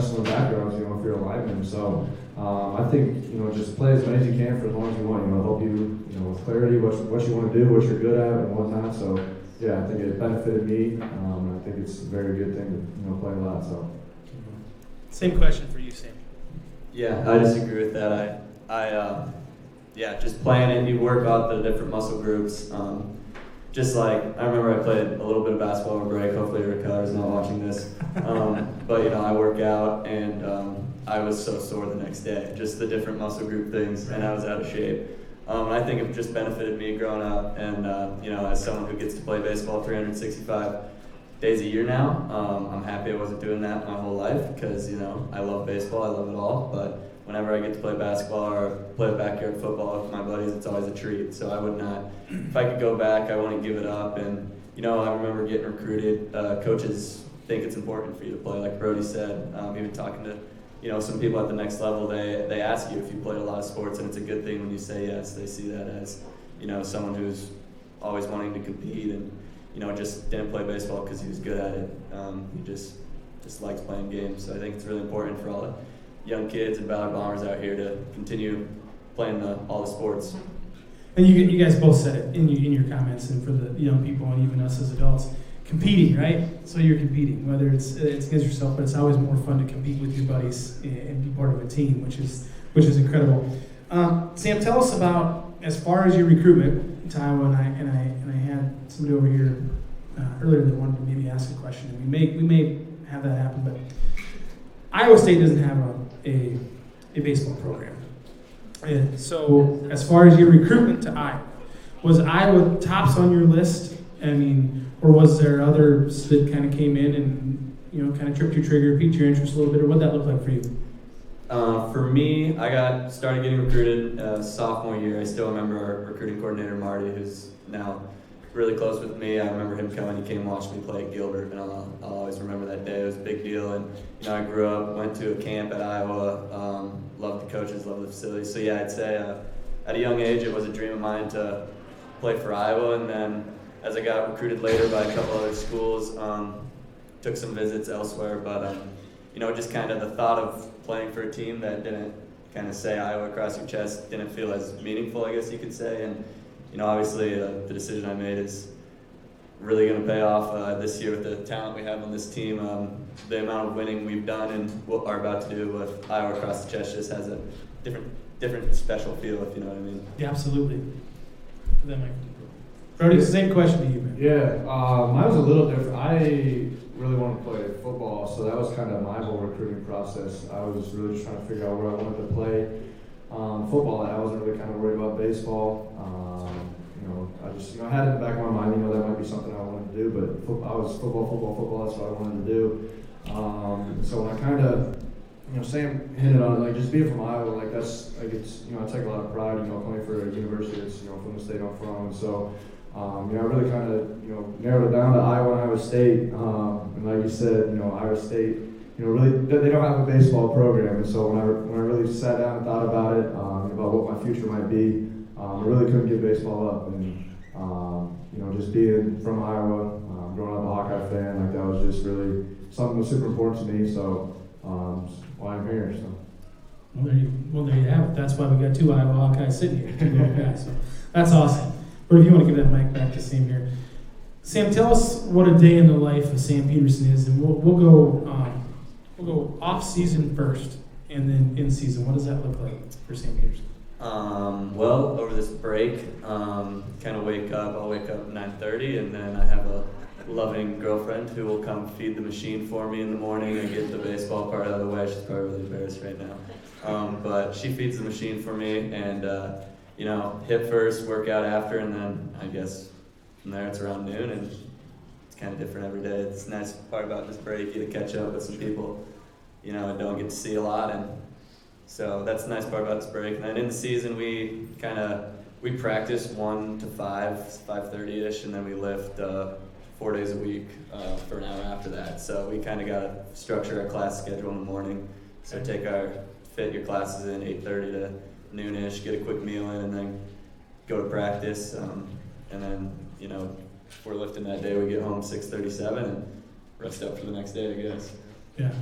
wrestling backgrounds, you know, if you're a lineman. So I think, you know, just play as many as you can for as long as you want, you know, help you know, with clarity, what you want to do, what you're good at, and whatnot. So, yeah, I think it benefited me. I think it's a very good thing to, you know, play a lot. So. Same question for you, Sam. Yeah, I disagree with that. Yeah, just playing it, you work out the different muscle groups. Just like, I remember I played a little bit of basketball over break. Hopefully Ricardo is not watching this. But, you know, I work out, and I was so sore the next day. Just the different muscle group things, and I was out of shape. I think it just benefited me growing up, and, you know, as someone who gets to play baseball 365 days a year now, I'm happy I wasn't doing that my whole life because, you know, I love baseball, I love it all, but whenever I get to play basketball or play backyard football with my buddies, it's always a treat. So I would not, if I could go back, I want to give it up. And, you know, I remember getting recruited. Coaches think it's important for you to play, like Brody said. Even talking to, you know, some people at the next level, they ask you if you played a lot of sports, and it's a good thing when you say yes. They see that as, you know, someone who's always wanting to compete and, you know, just didn't play baseball because he was good at it. He just likes playing games. So I think it's really important for all the young kids and Ballard Bombers out here to continue playing all the sports. And you guys both said it in your comments, and for the young people and even us as adults, competing, right? So you're competing, whether it's against yourself, but it's always more fun to compete with your buddies and be part of a team, which is incredible. Sam, tell us about, as far as your recruitment to Iowa, and I had somebody over here earlier that wanted to maybe ask a question, and we may have that happen, but Iowa State doesn't have a baseball program. And so as far as your recruitment to Iowa, was Iowa tops on your list? I mean, or was there others that kind of came in and, you know, kind of tripped your trigger, piqued your interest a little bit, or what did that look like for you? For me, I started getting recruited sophomore year. I still remember our recruiting coordinator, Marty, who's now really close with me. I remember him coming. He came and watched me play at Gilbert, and I'll always remember that day. It was a big deal, and, you know, I grew up, went to a camp at Iowa, loved the coaches, loved the facilities. So yeah, I'd say at a young age, it was a dream of mine to play for Iowa, and then as I got recruited later by a couple other schools, took some visits elsewhere, but you know, just kind of the thought of playing for a team that didn't kind of say Iowa across your chest didn't feel as meaningful, I guess you could say. And, you know, obviously the decision I made is really going to pay off this year with the talent we have on this team. The amount of winning we've done and what we're about to do with Iowa across the chest just has a different special feel, if you know what I mean. Yeah, absolutely. That might. Brody, it's the same question to you, man. Yeah, mine was a little different. I really wanted to play football, so that was kind of my whole recruiting process. I was really just trying to figure out where I wanted to play football at. I wasn't really kind of worried about baseball. You know, I just, you know, I had it in the back of my mind, you know, that might be something I wanted to do, but I was football, that's what I wanted to do. So when I kind of, you know, Sam hinted on it, like, just being from Iowa, like, that's, like, it's, you know, I take a lot of pride, you know, playing for a university that's, you know, from the state I'm from, and so, you know, I really kind of, you know, narrowed it down to Iowa and Iowa State, and like you said, you know, Iowa State, you know, really, they don't have a baseball program, and so when I really sat down and thought about it, about what my future might be, I really couldn't give baseball up, and, you know, just being from Iowa, growing up a Hawkeye fan, like, that was just really something that was super important to me, so, why I'm here, so. Well, there you have it. That's why we got two Iowa Hawkeyes sitting here, two little guys. So that's awesome. But if you want to give that mic back to Sam here. Sam, tell us what a day in the life of Sam Petersen is, and we'll go off season first, and then in season. What does that look like for Sam Petersen? Well, over this break, kind of I'll wake up at 9:30, and then I have a loving girlfriend who will come feed the machine for me in the morning and get the baseball part out of the way. She's probably really embarrassed right now. But she feeds the machine for me, and, you know, hit first, work out after, and then I guess from there it's around noon, and it's kind of different every day. It's a nice part about this break, you get to catch up with some people, you know, I don't get to see a lot, and so that's the nice part about this break. And then in the season, we practice 1 to 5:30ish, and then we lift 4 days a week for an hour after that. So we kind of got to structure our class schedule in the morning. So fit your classes in 8:30 to noonish, get a quick meal in, and then go to practice. And then, you know, if we're lifting that day, we get home 6:37 and rest up for the next day, I guess. Yeah.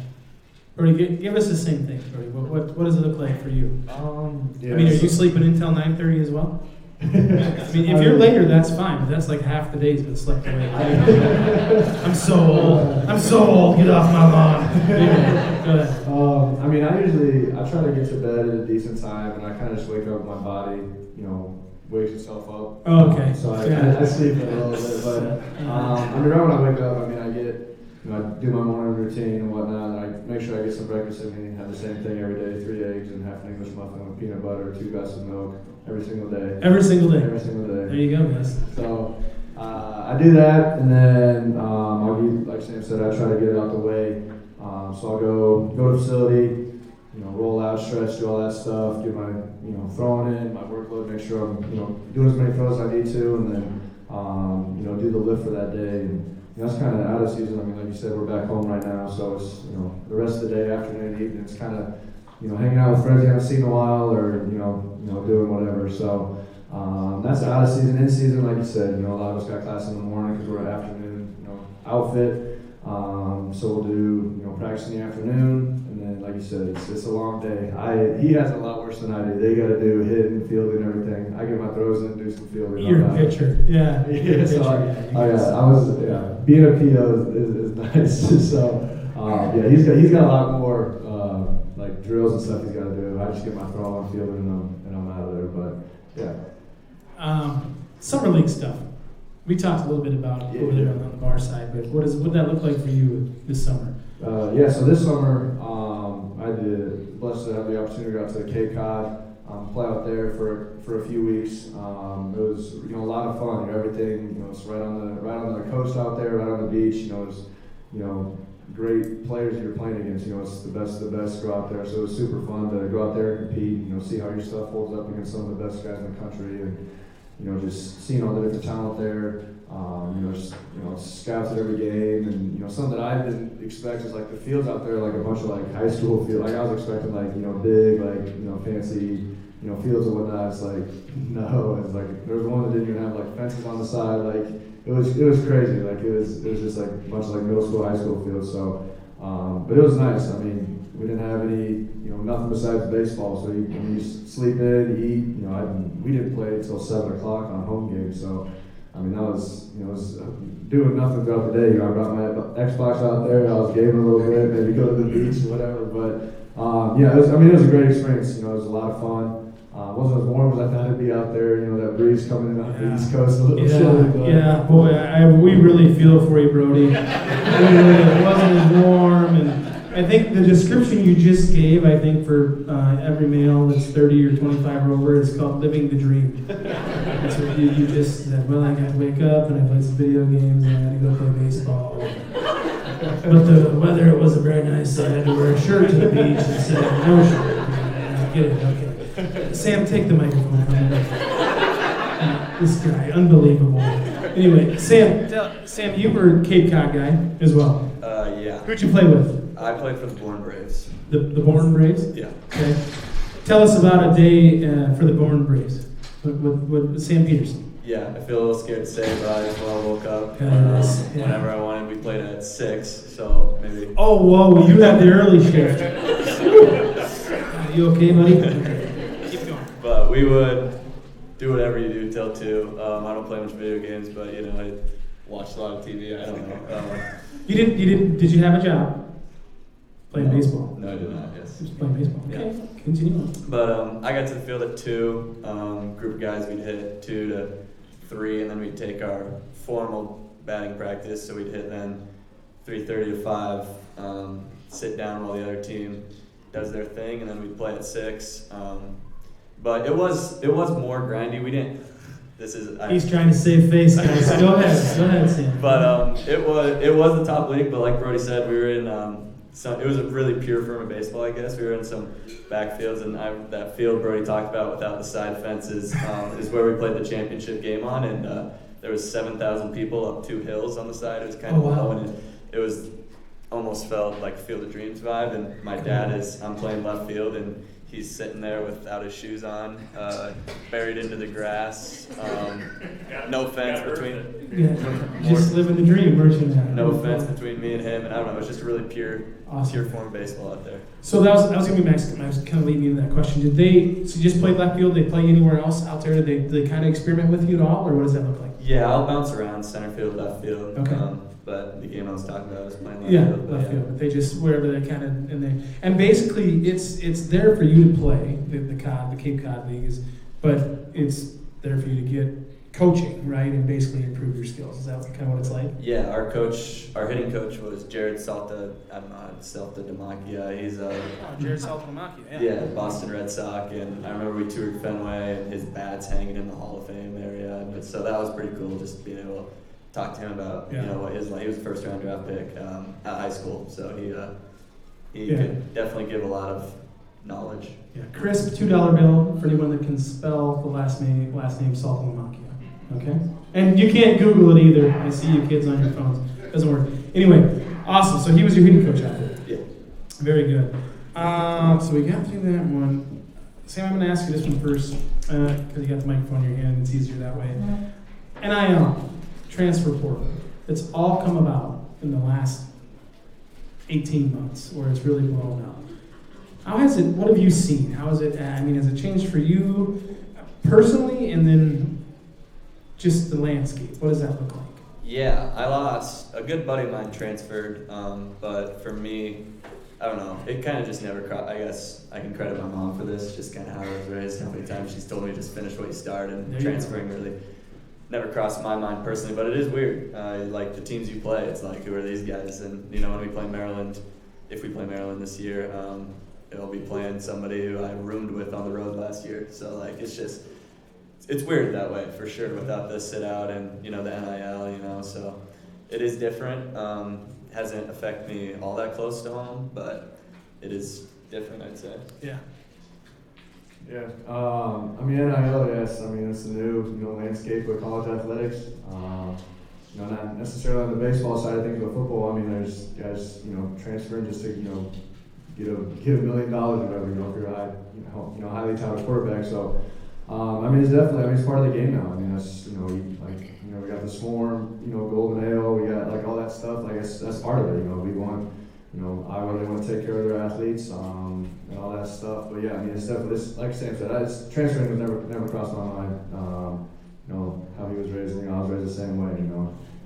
Brody, give us the same thing, Brody. What does it look like for you? Yeah, I mean, are you so- sleeping until 9:30 as well? I mean, if you're later, that's fine, but that's like half the day's been slept away. I'm so old. Get off my lawn. Anyway, go ahead. I mean, I try to get to bed at a decent time, and I kind of just wake up. My body, wakes itself up. Oh, okay. So Yeah. I sleep a little bit, but I mean, right when I wake up, I mean, I get, I do my morning routine and whatnot. And I make sure I get some breakfast in me. Have the same thing every day: 3 eggs and half an English muffin with peanut butter, 2 glasses of milk every single day. Every single day. Every single day. There you go, guys. So I do that, and then I'll eat, like Sam said, I try to get it out the way. So I'll go to the facility, roll out, stretch, do all that stuff, get my, throwing in, my workload, make sure I'm, doing as many throws as I need to, and then, do the lift for that day. And that's kind of out of season. I mean, like you said, we're back home right now, so it's, the rest of the day, afternoon, evening, it's kind of, hanging out with friends you haven't seen in a while, or, doing whatever. So that's out of season. In season, like you said, a lot of us got class in the morning because we're an afternoon, outfit. So we'll do, practice in the afternoon, and then, like you said, it's a long day. He has it a lot worse than I do. They got to do hitting, fielding, everything. I get my throws in, do some fielding. You're a pitcher. Yeah. Yeah, so being a PO is nice. So he's got a lot more like drills and stuff he's got to do. I just get my throw on fielding and I'm out of there. But yeah. Summer league stuff. We talked a little bit about it over there on the bar side, but what did that look like for you this summer? So this summer I did blessed to have the opportunity to go out to Cape Cod, play out there for a few weeks. It was a lot of fun. Everything it's right on the coast out there, right on the beach. It's great players you're playing against. It's the best of the best go out there. So it was super fun to go out there and compete. See how your stuff holds up against some of the best guys in the country, and just seeing all the different talent there. Scouts at every game, and something that I didn't expect is like the fields out there, like a bunch of like high school field. Like I was expecting like big, like fancy, fields and whatnot. It's like no, it's like there was one that didn't even have like fences on the side. Like it was crazy. Like it was just like a bunch of like middle school, high school fields. So, but it was nice. I mean, we didn't have any, nothing besides baseball. So you sleep in, you eat. We didn't play until 7 o'clock on home games. So, I mean, that was, doing nothing throughout the day. I brought my Xbox out there. I was gaming a little bit, maybe go to the beach or whatever. But it was a great experience. It was a lot of fun. Wasn't as warm as I thought it'd be out there. That breeze coming in off the East Coast, a little chilly. But boy, we really feel for you, Brody. It wasn't as warm, and I think the description you just gave, I think for every male that's 30 or 25 or over, is called living the dream. That's what you just said. Well, I got to wake up and I played some video games and I had to go play baseball. But the weather wasn't very nice, so I had to wear a shirt to the beach instead of no shirt. I get it, okay. Sam, take the microphone from me. This guy, unbelievable. Anyway, Sam, you were a Cape Cod guy as well. Yeah. Who'd you play with? I played for the Bourne Braves. The Bourne Braves? Yeah. Okay. Tell us about a day for the Bourne Braves with Sam Petersen. Yeah, I feel a little scared to say, but I just woke up. Whenever I wanted. We played at 6, so maybe. Oh, whoa! You had the early shift. You okay, buddy? Okay. Keep going. But we would do whatever you do till 2. I don't play much video games, but I watch a lot of TV. I don't know. Did you have a job? Playing baseball? No, I did not, yes. Just playing baseball. Okay, Yeah. continue on. But I got to the field at 2. Group of guys, we'd hit 2 to 3, and then we'd take our formal batting practice. So we'd hit then 3:30 to 5, sit down while the other team does their thing, and then we'd play at 6. But it was more grindy. We didn't. He's trying to save face, guys. Go ahead, Sam. But it was the top league. But like Brody said, we were in it was a really pure form of baseball, I guess. We were in some backfields, and that field Brody talked about without the side fences is where we played the championship game on, and there was 7,000 people up 2 hills on the side. It was kind of low, and it was almost felt like Field of Dreams vibe. And my dad I'm playing left field, and he's sitting there without his shoes on, buried into the grass. No fence between. Yeah, just living the dream, weren't you? No fence between me and him, and I don't know. It was just really pure Awesome. form baseball out there. So that was gonna be my next. I was kind of leading into that question. So you just played left field? Did they play anywhere else out there? Did they kind of experiment with you at all, or what does that look like? Yeah, I'll bounce around center field, left field. Okay. But the game I was talking about was playing left Yeah, field. left field. But they just wherever they kind of and basically it's there for you to play the Cape Cod League is, but it's there for you to get coaching, right, and basically improve your skills. Is that kind of what it's like? Yeah, our hitting coach was Jared Salta. I don't know, Salta Demakia. He's Jared Saltamaki. yeah, Boston Red Sox, and I remember we toured Fenway, and his bat's hanging in the Hall of Fame area, and so that was pretty cool, just being able to talk to him about what his like. He was a first round draft pick at high school, so he could definitely give a lot of knowledge. Yeah, crisp $2 bill for anyone that can spell the last name Saltamaki. Okay, and you can't Google it either. I see you kids on your phones. Doesn't work. Anyway, awesome. So he was your hitting coach out there. Yeah. Very good. So we got through that one. Sam, I'm going to ask you this one first because you got the microphone in your hand. It's easier that way. NIL, transfer portal. It's all come about in the last 18 months where it's really blown up. How has it? What have you seen? How has it? I mean, has it changed for you personally, and then just the landscape? What does that look like? Yeah, I lost a good buddy of mine transferred, but for me, I don't know. It kind of just never crossed. I guess I can credit my mom for this. Just kind of how I was raised. How many times she's told me just finish what you start, and transferring really never crossed my mind personally. But it is weird. Like the teams you play, it's like, who are these guys? And when we play Maryland, if we play Maryland this year, it'll be playing somebody who I roomed with on the road last year. So like it's weird that way for sure without the sit out and the NIL, so it is different. Hasn't affected me all that close to home, but it is different, I'd say. Yeah. Yeah. I mean, NIL, yes. I mean, it's the new landscape of college athletics. Not necessarily on the baseball side of things, but football. I mean, there's guys transferring just to get $1 million or whatever. If you're a highly touted quarterback, so. I mean, it's part of the game now. I mean, that's, we got the Swarm, Golden Ale, we got, all that stuff. That's part of it, We want, Iowa, they want to take care of their athletes, and all that stuff. But, yeah, I mean, it's definitely, like Sam said, transferring was never crossed my mind. How he was raised, I was raised the same way,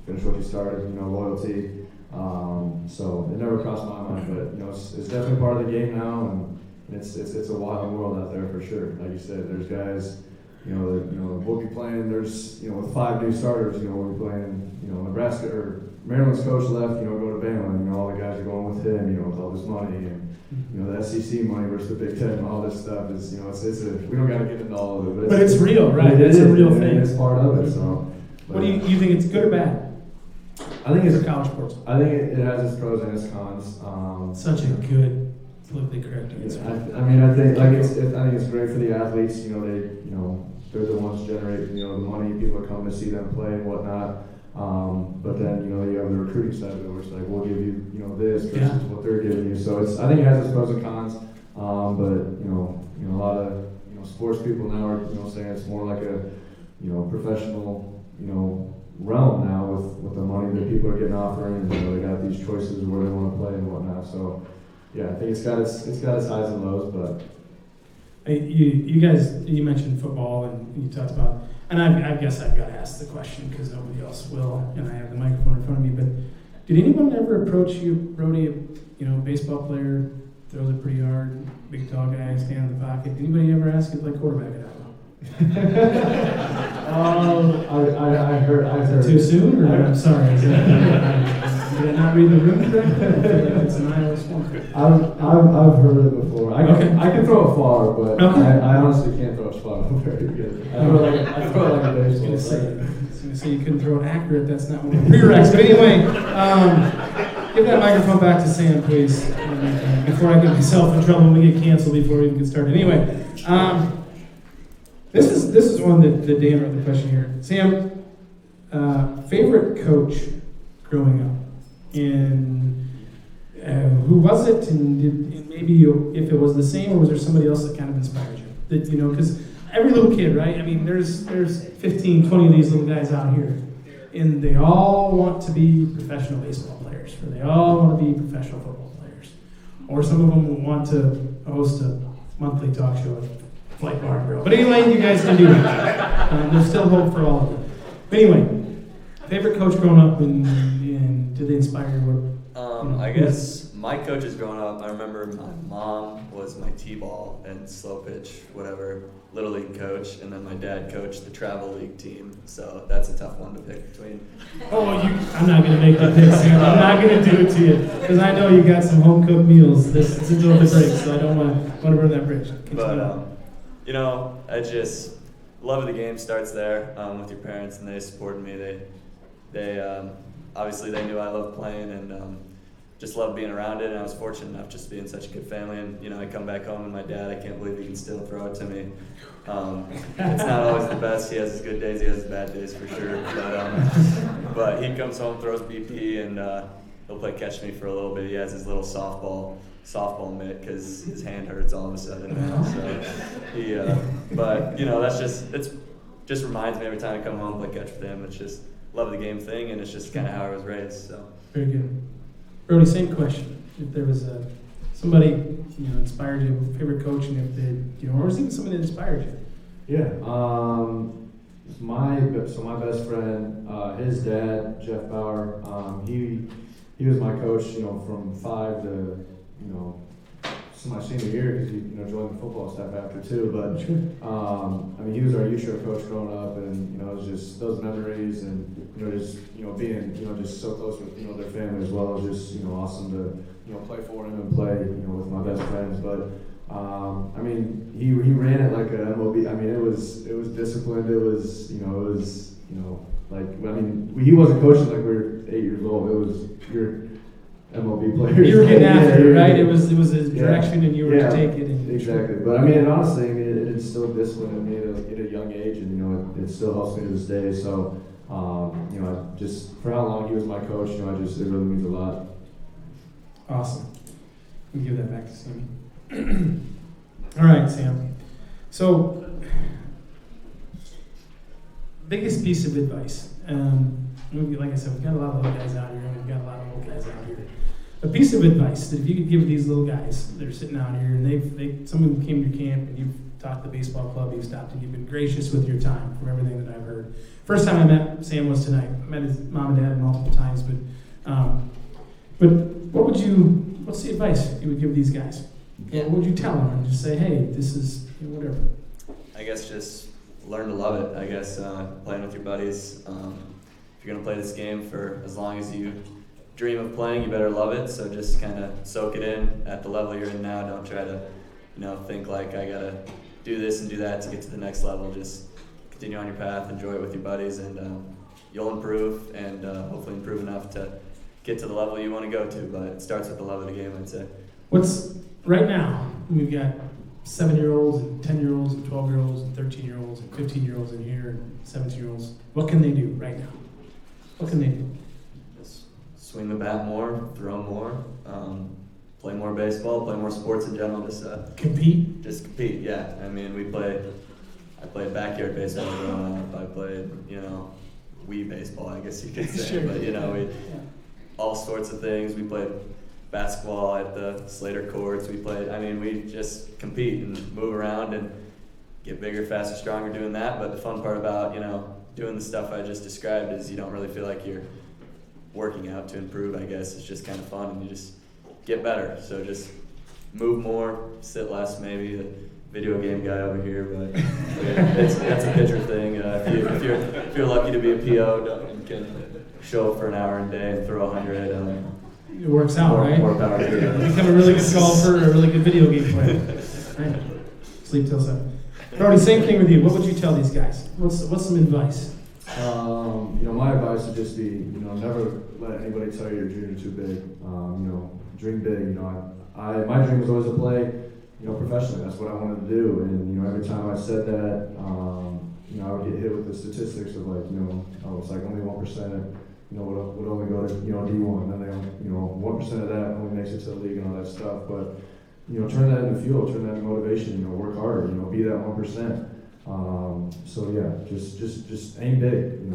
finish what you started, loyalty. So it never crossed my mind, but, it's definitely part of the game now, and it's a wild world out there for sure. Like you said, there's guys, we'll be playing. There's with 5 new starters. We'll be playing. Nebraska or Maryland's coach left. Go to Bama. All the guys are going with him. With all this money and the SEC money versus the Big Ten and all this stuff is we don't got to get into all of it. But it's real, right? It's a real thing. It's part of it. So, what do you think? It's good or bad? I think it's for college sports. I think it has its pros and its cons. Such a good. Politically correct answer. I think it's great for the athletes. They're the ones generating the money. People are coming to see them play and whatnot. But then you have the recruiting side of it, where it's like we'll give you this versus what they're giving you. So I think it has its pros and cons. But a lot of sports people now are saying it's more like a professional realm now with the money that people are getting offering, and they got these choices where they want to play and whatnot. So. Yeah, I think it's got its highs and lows, but you guys, you mentioned football and you talked about, and I guess I've got to ask the question because nobody else will, and I have the microphone in front of me. But did anyone ever approach you, Brody? Baseball player, throws it pretty hard, big tall guy, stand in the pocket. Did anybody ever ask you to play quarterback at I heard. Too soon, or I'm sorry. Did I not read the room correctly? I feel like it's an Iowa Swamp. I've heard it before. I can throw it far, but okay. I honestly can't throw it far very good. I throw it like a baseball. I was going to say you couldn't throw it accurate. That's not one of the prereqs. But anyway, give that microphone back to Sam, please, before I get myself in trouble and we get canceled before we even get started. Anyway, this is one that Dan wrote the question here. Sam, favorite coach growing up, and who was it? And maybe if it was the same, or was there somebody else that kind of inspired you? That, you know, because every little kid, right? I mean, there's 15, 20 of these little guys out here, and they all want to be professional baseball players, or they all want to be professional football players, or some of them will want to host a monthly talk show at Flight Bar and Grill. But anyway, you guys can do that. There's still hope for all of you. But anyway, favorite coach growing up, and did they inspire you? I guess my coaches growing up, I remember my mom was my t-ball and slow pitch, whatever, little league coach, and then my dad coached the travel league team. So that's a tough one to pick between. I'm not going to make the pick, Sam. I'm not going to do it to you, because I know you got some home-cooked meals. This is until the break, so I don't want to burn that bridge. But, you know, I just, love of the game starts there with your parents, and they supported me. They obviously they knew I loved playing, and just loved being around it, and I was fortunate enough just to be in such a good family. And you know, I come back home and my dad, I can't believe he can still throw it to me. It's not always the best. He has his good days, he has his bad days for sure. But he comes home, throws BP, and he'll play catch me for a little bit. He has his little softball mitt because his hand hurts all of a sudden now. So but you know, it's just reminds me every time I come home play catch with him. It's just love the game thing, and it's just kind of how I was raised. So very good. Brody, same question. If there was somebody inspired you, favorite coach, and if they, or was even somebody that inspired you? Yeah. My best friend, his dad, Jeff Bauer, he was my coach, from 5 to my senior year, because he joined the football staff after too. But he was our youth show coach growing up, and it was just those memories, and being just so close with their family as well. It was just awesome to play for him and play with my best friends. But he ran it like a MLB. It was disciplined. It was he wasn't coaching like we were 8 years old. It was your MLB players. You were getting after it, right? It was a direction, and you were to take it. Exactly. But honestly, it instilled discipline in me at a young age, and it still helps me to this day. So, just for how long he was my coach, it really means a lot. Awesome. We give that back to Sammy. All right, Sam. So, biggest piece of advice. Like I said, we've got a lot of little guys out here, and we've got a lot of little guys out here. A piece of advice that if you could give these little guys that are sitting out here, and some of them came to camp, and you've taught the baseball club, you've stopped, and you've been gracious with your time from everything that I've heard. First time I met Sam was tonight. I met his mom and dad multiple times, but what's the advice you would give these guys? Yeah. What would you tell them, and just say, hey, this is whatever? I guess just learn to love it. I guess playing with your buddies. If you're gonna play this game for as long as you dream of playing, you better love it. So just kind of soak it in at the level you're in now. Don't try to, think like I gotta do this and do that to get to the next level. Just continue on your path, enjoy it with your buddies, and you'll improve, and hopefully improve enough to get to the level you want to go to. But it starts with the love of the game, I'd say. What's right now? We've got 7-year-olds and 10-year-olds and 12-year-olds and 13-year-olds and 15-year-olds in here and 17-year-olds. What can they do right now? What can they do? Just swing the bat more, throw more, play more baseball, play more sports in general. Just compete. Just compete. Yeah. I played backyard baseball growing up. I played, Wii baseball, I guess you could say. Sure. But all sorts of things. We played basketball at the Slater courts. We just compete and move around and get bigger, faster, stronger doing that. But the fun part about, doing the stuff I just described is you don't really feel like you're working out to improve, I guess. It's just kind of fun, and you just get better. So just move more, sit less maybe. The video game guy over here, but that's a pitcher thing. If you're lucky to be a PO, you can show up for an hour a day and throw 100. It works out, right? More power to you. Become a really good golfer, a really good video game player. Right. Sleep till 7. Brody, same thing with you. What would you tell these guys? What's some advice? My advice would just be, never let anybody tell you your dreams are too big. Dream big. My dream was always to play, professionally. That's what I wanted to do. And every time I said that, I would get hit with the statistics of it's like only 1%. Would only go to D1, and then 1% of that only makes it to the league and all that stuff. But turn that into fuel, turn that into motivation. Work harder. Be that 1%. So yeah, just aim big. I'm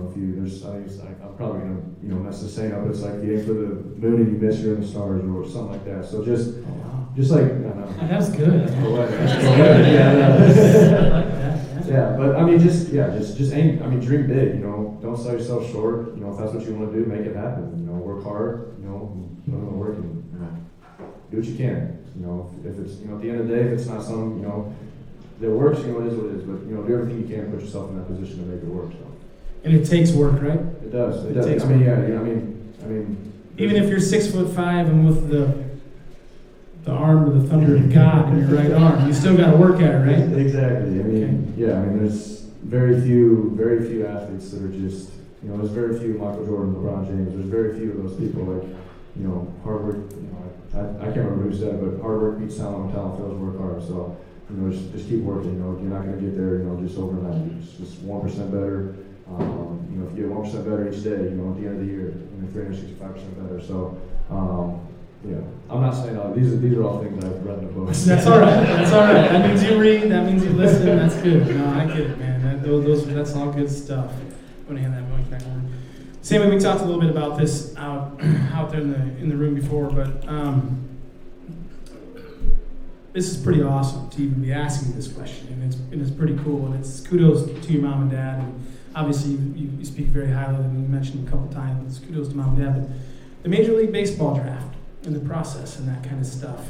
probably gonna mess the saying up. It's like you aim for the moon and you miss, you're in the stars, or something like that. So just like I don't know. That's good. Yeah, but I mean, just aim. I mean, dream big. Don't sell yourself short. If that's what you want to do, make it happen. Work hard. Put in the work and do what you can. If it's at the end of the day, if it's not something that works, it is what it is. But do everything you can to put yourself in that position to make it work. So. And it takes work, right? It does. It does. Takes I mean, work. yeah. I mean. Even if you're 6'5" and with the arm of the thunder of God in your right arm, you still got to work at it, right? Exactly. I mean, yeah. I mean, there's very few athletes that are just. There's very few Michael Jordan, LeBron James. There's very few of those people like, hard work. I can't remember who said it, but hard work beats talent when talent fails to work hard. So. Just keep working. You're not going to get there. Just overnight. It's just 1% better. If you get 1% better each day, at the end of the year, 365% better. So, yeah. I'm not saying these are all things I've read in the books. That's all right. That's all right. That means you read. That means you listen. That's good. No, I get it, man. That's all good stuff. I'm gonna hand that mic back over. Sammy, we talked a little bit about this out there in the room before, but. This is pretty awesome to even be asking this question, and it's pretty cool, and it's kudos to your mom and dad, and obviously you speak very highly of them. You mentioned a couple times, kudos to mom and dad, but the Major League Baseball draft and the process and that kind of stuff.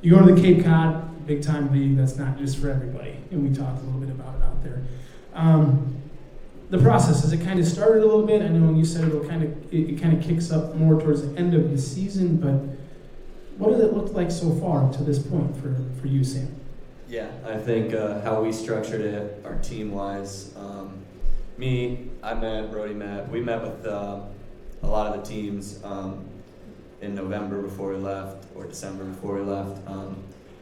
You go to the Cape Cod, big time league, that's not just for everybody, and we talked a little bit about it out there. The process, has it kind of started a little bit? I know you said it kind of kicks up more towards the end of the season, but what does it look like so far to this point for you, Sam? Yeah, I think how we structured it, our team-wise, I met, Brody met. We met with a lot of the teams in November before we left, or December before we left.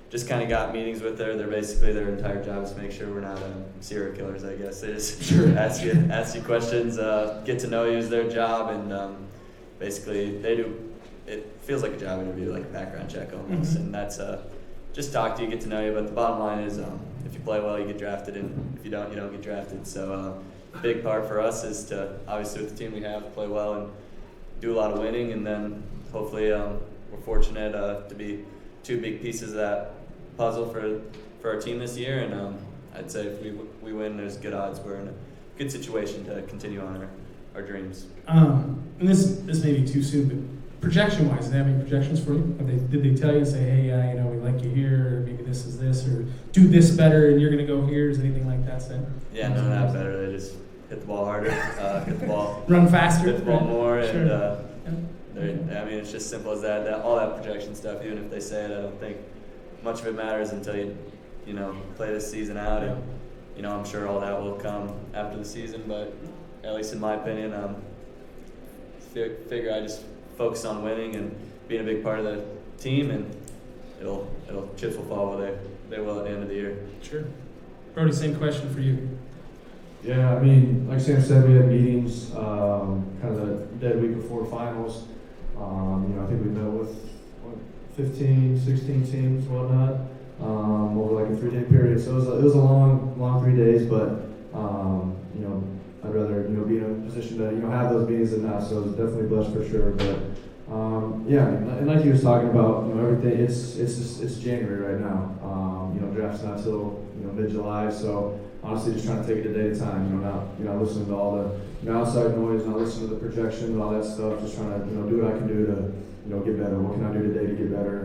Just kind of got meetings with their entire job is to make sure we're not serial killers, I guess. They just ask you questions, get to know you is their job, and basically they do. It feels like a job interview, like a background check almost, and that's just talk to you, get to know you. But the bottom line is, if you play well, you get drafted, and if you don't get drafted. So, a big part for us is to obviously with the team we have play well and do a lot of winning, and then hopefully we're fortunate to be two big pieces of that puzzle for our team this year. And I'd say if we win, there's good odds we're in a good situation to continue on our dreams. And this may be too soon, but projection-wise, do they have any projections for you? Did they tell you, say, hey, we like you here, or maybe this is this, or do this better, and you're going to go here? Is anything like that said? Yeah, no, not better. They just hit the ball harder, hit the ball, run faster, hit the ball more, sure. And it's just simple as that. All that projection stuff. Even if they say it, I don't think much of it matters until you play this season out, and I'm sure all that will come after the season. But at least in my opinion, figure I just focus on winning and being a big part of the team, and chips will fall where they will at the end of the year. Sure. Brody, same question for you. Yeah, I mean, like Sam said, we had meetings kind of the dead week before finals. I think we met with 15, 16 teams, whatnot, over like a 3-day period. So it was a long 3 days, but I'd rather be in a position to have those meetings than not. So it's definitely blessed for sure. But yeah, and like he was talking about, everything. It's January right now. Draft's not till mid-July. So honestly, just trying to take it a day at a time. Not listening to all the outside noise, not listening to the projections, all that stuff. Just trying to do what I can do to get better. What can I do today to get better?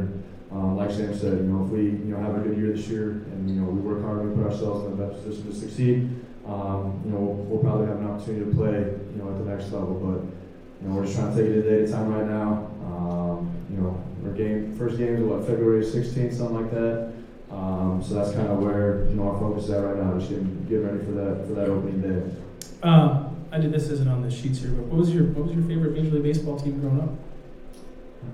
And like Sam said, if we have a good year this year and we work hard, we put ourselves in the best position to succeed. We'll probably have an opportunity to play, at the next level. But we're just trying to take it a day at a time right now. Our first game is February 16th, something like that. So that's kind of where our focus is at right now. Just getting ready for that opening day. This isn't on the sheets here, but what was your favorite Major League Baseball team growing up?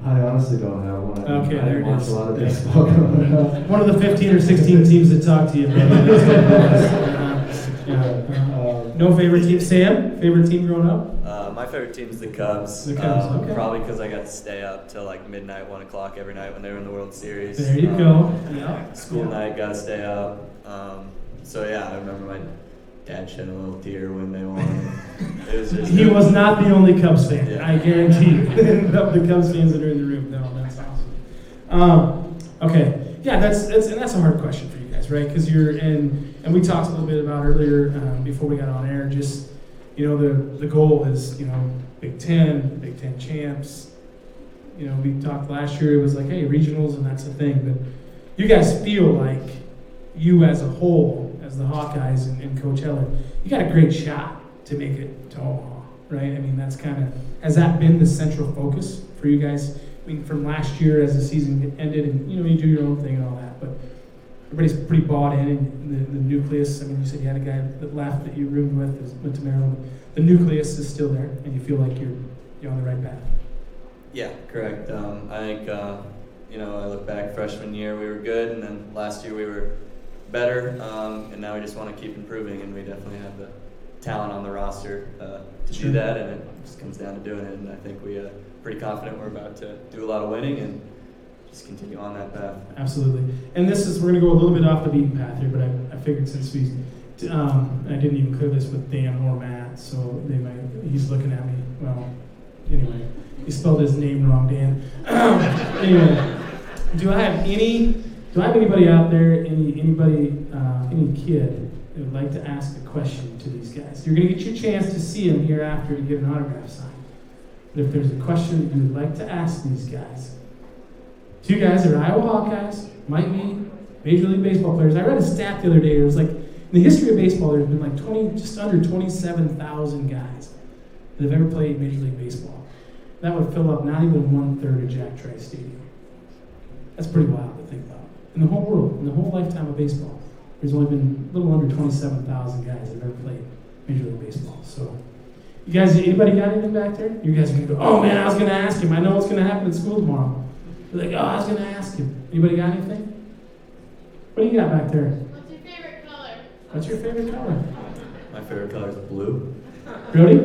I honestly don't have one. Okay, there it watch is. a lot of baseball growing up. One of the 15 or 16 teams that talk to you, brother. No favorite team. Sam, favorite team growing up? My favorite team's the Cubs. The Cubs, okay. Probably because I got to stay up till like midnight, 1 o'clock every night when they were in the World Series. There you go. Yeah. School night, got to stay up. So yeah, I remember my dad shed a little tear when they won. It was just. He was not the only Cubs fan. Yeah. I guarantee you. The Cubs fans that are in the room. No, that's awesome. Okay. Yeah, that's a hard question for you guys, right? Because you're in, and we talked a little bit about earlier before we got on air. Just the goal is Big Ten champs. We talked last year. It was like, hey, regionals, and that's the thing. But you guys feel like you as a whole, as the Hawkeyes and Coach Heller, you got a great shot to make it to Omaha, right? I mean, that's has that been the central focus for you guys? I mean, from last year as the season ended, and you do your own thing and all that, but everybody's pretty bought in the nucleus. I mean, you said you had a guy that left that you roomed with, went to Maryland. The nucleus is still there, and you feel like you're on the right path. Yeah, correct. I think I look back freshman year we were good, and then last year we were better, and now we just want to keep improving, and we definitely have the talent on the roster to do that, and it just comes down to doing it. And I think we're pretty confident we're about to do a lot of winning and just continue on that path. Absolutely. And we're going to go a little bit off the beaten path here, but I figured since I didn't even clear this with Dan or Matt, so he's looking at me. Well, anyway, he spelled his name wrong, Dan. Anyway, do I have anybody out there, any kid that would like to ask a question to these guys? You're going to get your chance to see them here after to get an autograph signed. But if there's a question that you would like to ask these guys, two guys that are Iowa Hawkeyes, might be Major League Baseball players. I read a stat the other day. It was like, in the history of baseball, there's been like just under 27,000 guys that have ever played Major League Baseball. That would fill up not even 1/3 of Jack Trice Stadium. That's pretty wild to think about. In the whole world, in the whole lifetime of baseball, there's only been a little under 27,000 guys that have ever played Major League Baseball. So, you guys, anybody got anything back there? You guys are going to go, oh man, I was going to ask him. I know what's going to happen at school tomorrow. You're like, oh, I was going to ask him. Anybody got anything? What do you got back there? What's your favorite color? What's your favorite color? My favorite color is blue. Brody?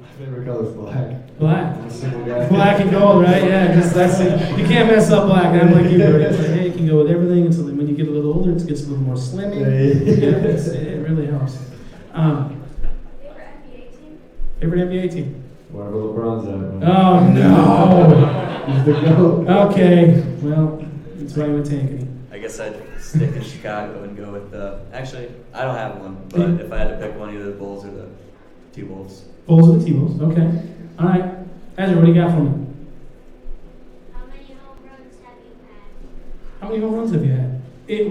My favorite color is black. Black. I'm a single guy. Black and gold, right? Yeah, because that's it. You can't mess up black. I'm like you, Brody. It's like, hey, you can go with everything until when you get a little older, it gets a little more slimming. It really helps. Favorite NBA team? Favorite NBA team? Wherever LeBron's at, man. Oh, no. He's the GOAT. Okay. Well, that's why I went to Ankeny. I guess I'd stick in Chicago and go with actually, I don't have one, but if I had to pick one, either the Bulls or the T-Wolves. Bulls or the T-Wolves. Okay. All right. Ezra, what do you got for me? How many home runs have you had? How many home runs have you had?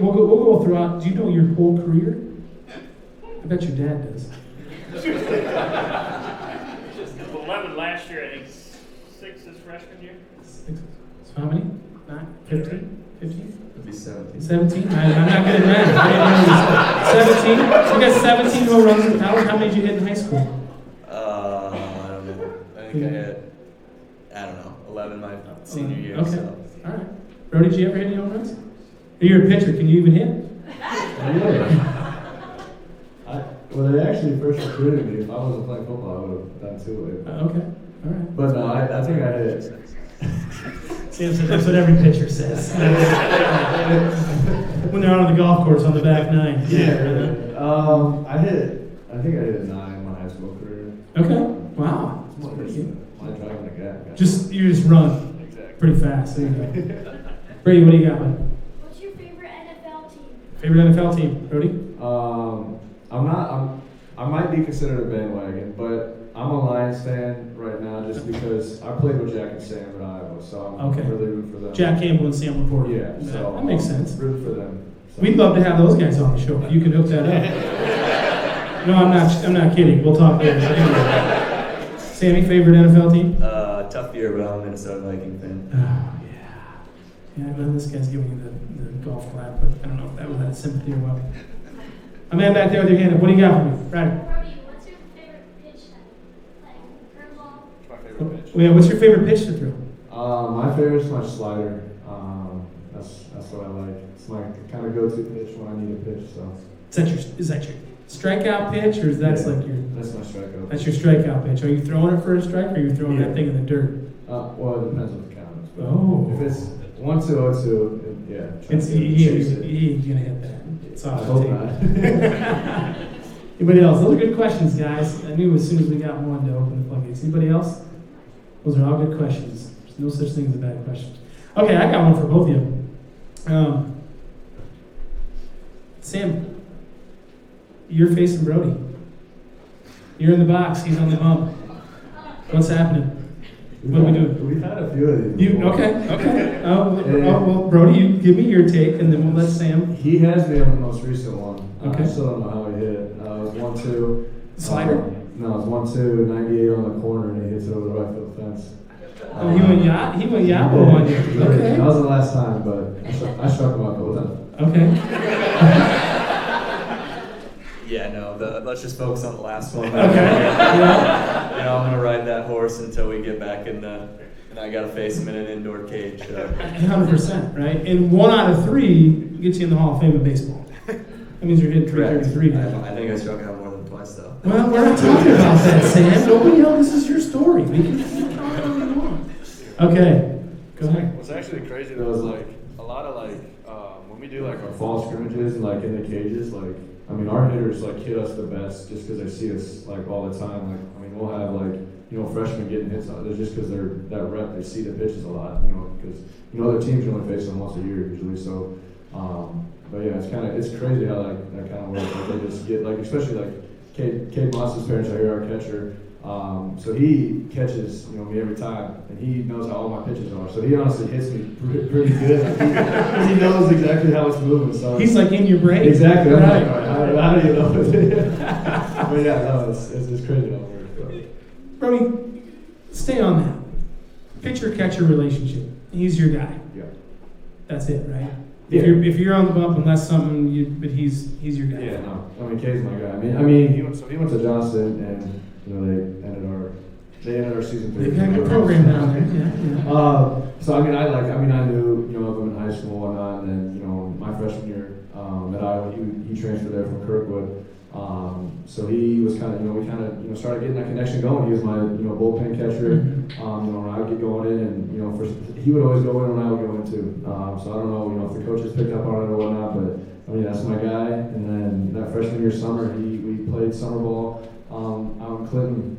We'll go throughout. Do you know your whole career? I bet your dad does. 11 last year, I think 6 this freshman year. So how many? 9? 15? 15? It'd be 17. 17? I'm not good at math. 17? You got 17 home runs in college. How many did you hit in high school? I don't know. I think I hit, 11 my senior year. Okay. So. All right. Brody, did you ever hit any home runs? You're a pitcher. Can you even hit? Yeah. Well, they actually first recruited me. If I wasn't playing football, I would have done too. Okay. All right. But no, I think I hit. See, that's what every pitcher says. When they're out on the golf course on the back nine. I think I hit a 9 in my high school career. Okay. Wow. That's pretty good. My driving the gap. You just run pretty fast. There you go. Brady, what do you got, bud? What's your favorite NFL team? Favorite NFL team, Brody? I might be considered a bandwagon, but I'm a Lions fan right now just because I played with Jack and Sam at Iowa, so I'm Okay. really rooting for them. Jack Campbell and Sam Laporte. Yeah, so that makes sense. Rooting for them. So. We'd love to have those guys on the show. If you can hook that up. No, I'm not kidding. We'll talk later. Anyway. Sammy, favorite NFL team? Tough year, but I'm a Minnesota Viking fan. Oh, yeah. Yeah, this guy's giving you the golf clap, but I don't know if that was that sympathy or what. A man back there with your hand up. What do you got for me? Right. Brody, what's your favorite pitch type? Like curveball? My favorite pitch. Yeah, what's your favorite pitch to throw? My favorite's my slider. That's what I like. It's my kind of go-to pitch when I need a pitch. So. Is that your strikeout pitch, or is that's like your That's my strikeout. that's your strikeout pitch? Are you throwing it for a strike, or are you throwing that thing in the dirt? Well, it depends on the count. Oh. If it's 1-2-0-2, yeah. try It's to chase it. he ain't gonna hit that. It's I off the hope table. not. Anybody else? Those are good questions, guys. I knew as soon as we got one to open the floodgates. Anybody else? Those are all good questions. There's no such thing as a bad question. Okay, I got one for both of you. Sam, you're facing Brody. You're in the box. He's on the bump. What's happening? What are we doing? We've had a few of these. You before. okay? Well, Brody, you give me your take, and then we'll let Sam. He has me on the most recent one. Okay. I still don't know how he hit it. It was 1-2. Slider? No, it was 1-2, 98 on the corner, and he hits it over the right field fence. Oh, he went Yabo on you. Okay. That was the last time, but I struck him out a couple times. Okay. Yeah, no. Let's just focus on the last one. Okay. Yeah. You know, I'm gonna ride that horse until we get back in the, and I gotta face him in an indoor cage. 100%, right? And 1 out of 3 gets you in the Hall of Fame of baseball. That means you're hitting Correct. 333. I think I struck out more than twice though. Well, we're not talking about that, Sam. Nobody else. This is your story. We can keep talking all you want. Okay. Go ahead. What's actually crazy though is like a lot of like when we do like our fall scrimmages and like in the cages, like I mean our hitters like hit us the best just because they see us like all the time. Like I mean we'll have like freshmen getting hits on it just because they're that rep, they see the pitches a lot. Because other teams only face them once a year usually. So, but yeah, it's crazy how like that kind of works. Like they just get like especially like Cade Moss's parents are here, our catcher. So he catches, me every time, and he knows how all my pitches are. So he honestly hits me pretty good. He knows exactly how it's moving. So He's like in your brain. exactly. I'm Right. like, how do you know? But yeah, no, it's crazy how it works. But. Brody, stay on that. Pitcher-catcher relationship. He's your guy. Yeah. That's it, right? Yeah. If you're on the bump, unless something, but he's your guy. Yeah, no. I mean, Kay's my guy. I mean, he went to Johnson, and they ended our season 3. They've got a good program down there. Yeah. So I knew of him in high school and whatnot, and then my freshman year at Iowa, he transferred there from Kirkwood. So he was kind of we kind of started getting that connection going. He was my bullpen catcher. When I would get going in, and he would always go in when I would go in too. So I don't know if the coaches picked up on it or whatnot, but that's my guy. And then that freshman year summer, we played summer ball. Out in Clinton,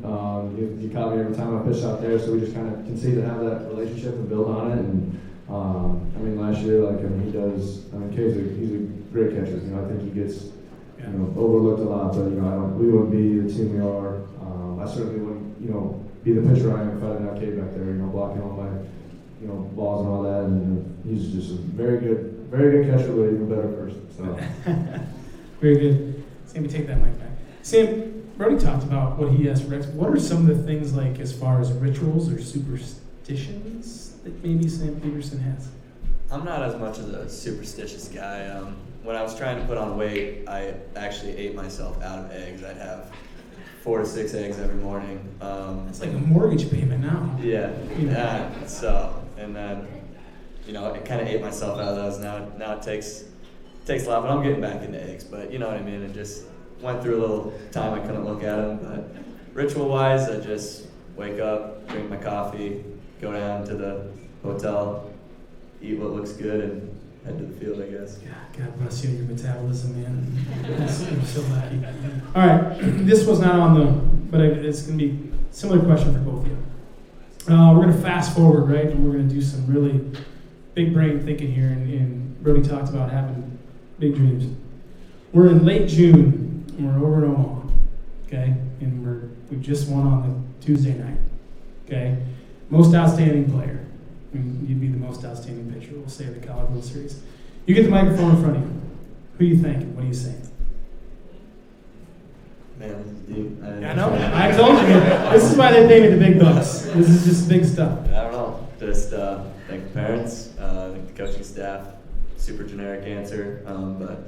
he caught me every time I pitched out there, so we just kind of continue to have that relationship and build on it. And last year, he does. Kay's he's a great catcher. I think he gets overlooked a lot, but we wouldn't be the team we are. I certainly wouldn't be the pitcher I am if I didn't have Kay back there, blocking all my balls and all that. And he's just a very good catcher, but even better person. So Very good. Sam, take that mic back. Sam, Brody talked about what he asked Rex. What are some of the things like as far as rituals or superstitions that maybe Sam Petersen has? I'm not as much of a superstitious guy. When I was trying to put on weight, I actually ate myself out of eggs. I'd have 4 to 6 eggs every morning. It's like a mortgage payment now. Yeah. Yeah. So, and then, I kind of ate myself out of those. Now it takes a lot, but I'm getting back into eggs. But you know what I mean? It just went through a little time I couldn't look at them. But ritual-wise, I just wake up, drink my coffee, go down to the hotel, eat what looks good, and head to the field, I guess. God bless you and your metabolism, man. I'm so lucky. All right, this was not on but it's going to be a similar question for both of you. We're going to fast forward, right? And we're going to do some really big brain thinking here. And Brody talked about having big dreams. We're in late June, and we're over in Omaha, okay? And we just won on the Tuesday night, okay? Most outstanding player. You'd be the most outstanding pitcher, we'll say, of the College World Series. You get the microphone in front of you. Who are you thinking? What are you saying? Man, I know. I told you. This is why they pay me the big bucks. This is just big stuff. I don't know. Just thank the parents, the coaching staff. Super generic answer, but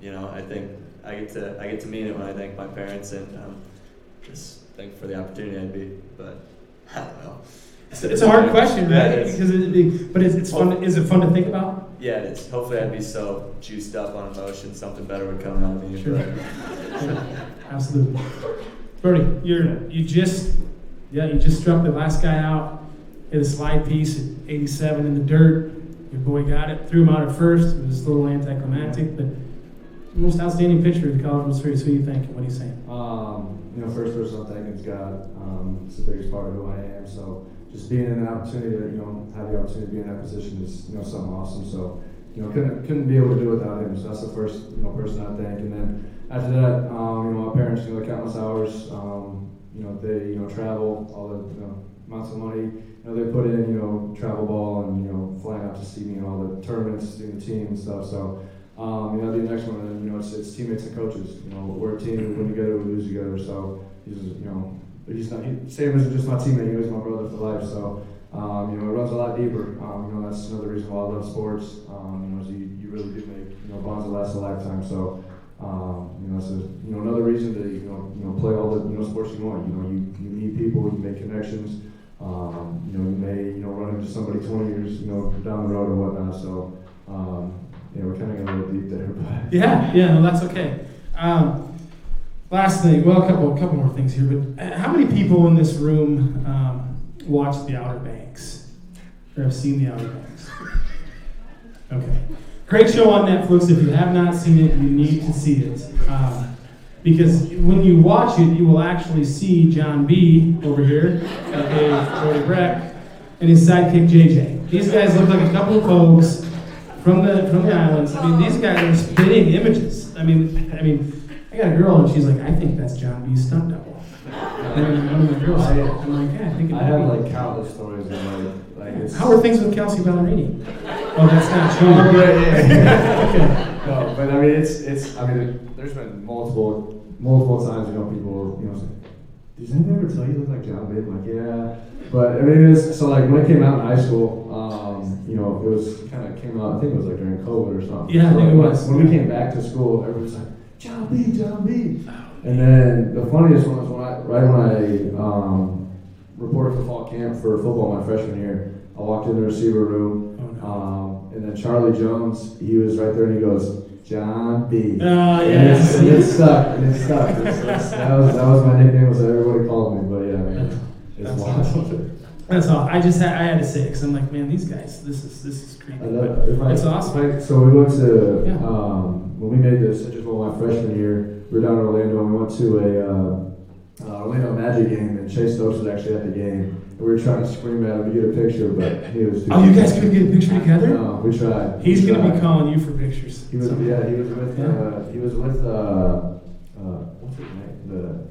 I think I get to mean it when I thank my parents and just thank for the opportunity I'd be. But I don't know. It's a hard question, Yeah, right? it is. Because it's fun. Is it fun to think about? Yeah, it is. Hopefully, I'd be so juiced up on emotion, something better would come out of me. Sure. But Sure. Absolutely. Brody, you just struck the last guy out. Hit a slide piece at 87 in the dirt. Your boy got it. Threw him out at first. It was a little anticlimactic, but most outstanding pitcher of the College World Series. Who do you think? What are you saying? First person I'm thinking is God. It's the biggest part of who I am. So just being in an opportunity to, have the opportunity to be in that position is, something awesome. So, couldn't be able to do it without him. So that's the first, person I think. And then after that, my parents, countless hours, they, travel, all the, amounts of money, they put in, travel ball and, flying out to see me and all the tournaments, doing the team and stuff. So, the next one, and then, it's teammates and coaches. We're a team, we win together, we lose together. So he's not, Sam isn't just my teammate, he's my brother for life. So, it runs a lot deeper. That's another reason why I love sports. Is you really do make, bonds that last a lifetime. So, it's another reason to, play all the, sports you want. You meet people, you make connections. You may, run into somebody 20 years, down the road or whatnot. So, we're kind of getting a little deep there, but. Yeah, no, that's okay. Last thing, well, a couple more things here, but how many people in this room watch The Outer Banks? Or have seen The Outer Banks? Okay. Great show on Netflix. If you have not seen it, you need to see it. Because when you watch it, you will actually see John B. over here, Brody Brecht, and his sidekick JJ. These guys look like a couple of folks from the islands. I mean, these guys are spitting images. I mean, I got a girl and she's like, I think that's John B.'s stunt double. And then one of the girls said, I'm like, yeah, I think it I might have be. countless stories of like it's. How are things with Kelsey Ballerini? Oh, that's not true. Oh, yeah. Okay. No, but there's been multiple times, people, say, does anyone ever tell you look like John B? I'm like, yeah. But it's so when it came out in high school, it was kind of came out. I think it was during COVID or something. Yeah, I think it was. When we came back to school, everybody was like, John B. And then the funniest one was when I reported for fall camp for football my freshman year. I walked in the receiver room, and then Charlie Jones, he was right there, and he goes, John B. Yes. And it stuck. That was my nickname. Was everybody called me, but yeah, it's That's wild. awesome. That's all. I had to say it because I'm like, man, these guys, this is creepy. It's awesome. So we went to Yeah. when we made the Citrus Bowl my freshman year. We were down in Orlando, and we went to a Orlando Magic game, and Chase Stokes was actually at the game. And we were trying to scream at him to get a picture, but he was too. Oh, you guys couldn't get a picture together? No, we tried. He's gonna be calling you for pictures. He was with what's his name?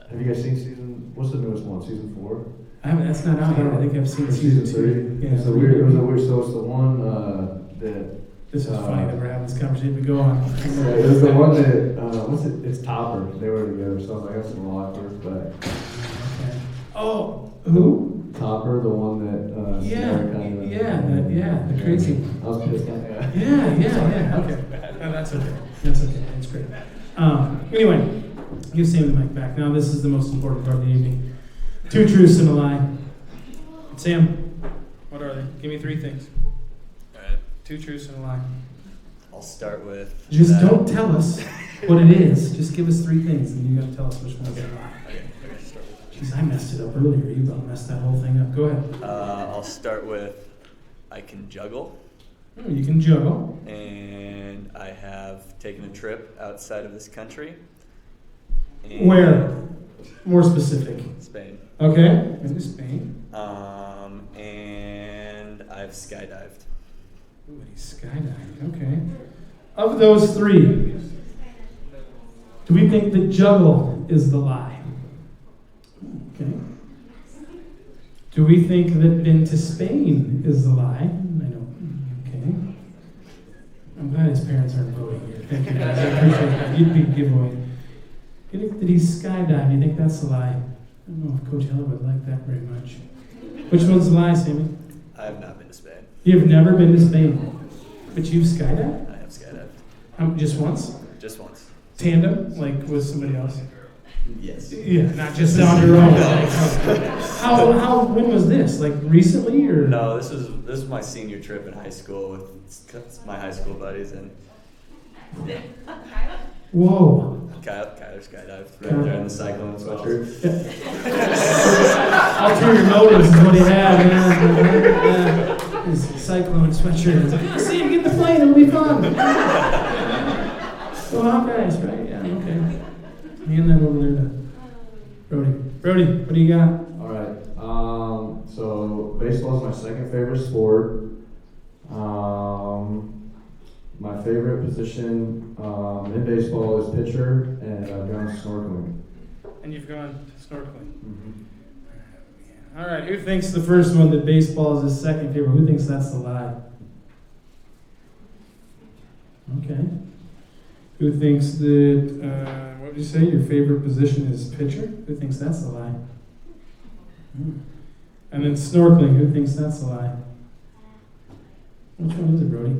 Have you guys seen what's the newest one? Season 4? That's not out yet. I think I've seen season season 3. Yeah, Yeah, so it was a weird. So it's the one that. This is funny that we're having this conversation, but go on. Yeah, it was the one that what's it? It's Topper. They were together, so I was like, that's a little awkward, but. Okay. Oh, who? Topper, the one that. The crazy. I was pissed off. Yeah. Okay. No, that's okay. That's great. Anyway, give Sam the mic back. Now this is the most important part of the evening. 2 truths and a lie. Sam, what are they? Give me 3 things. all right, 2 truths and a lie. I'll start with. Just that. don't tell us what it is. Just give us 3 things, and you got to tell us which one's a lie. Okay, start with. Jeez, I messed it up earlier. You about messed that whole thing up. Go ahead. I'll start with. I can juggle, You can juggle. and I have taken a trip outside of this country. And Where? More specific. Spain. Okay. In Spain. And I've skydived. Ooh, he skydived. Okay. Of those 3, do we think that juggle is the lie? Okay. Do we think that been to Spain is the lie? I know. Okay. I'm glad his parents aren't voting here. Thank you guys. I appreciate that. You'd be giveaway. Did he skydive? Do you think that's the lie? I don't know if Coach Heller would like that very much. Which one's the lie, Sammy? I have not been to Spain. You've never been to Spain, but you've skydived? I have skydived. Just once? Just once. Tandem, like with somebody else? Yes. Yeah, not just on your own. When was this? Like recently or? No, this was my senior trip in high school with my high school buddies, and Whoa. Kyler skydived right there in the cyclone sweatshirt. Ulterior motives is what he had, man. His cyclone sweatshirt. It's like, oh, see him get in the plane, it'll be fun. Go Hawkeyes, right? Yeah, okay. Hand that over there to Brody. Brody, what do you got? All right. So baseball is my second favorite sport. My favorite position in baseball is pitcher, and I've gone snorkeling. And you've gone snorkeling. Mm-hmm. All right, who thinks the first one that baseball is his second favorite? Who thinks that's the lie? Okay. Who thinks that, what did you say, your favorite position is pitcher? Who thinks that's the lie? And then snorkeling, who thinks that's the lie? Which one is it, Brody?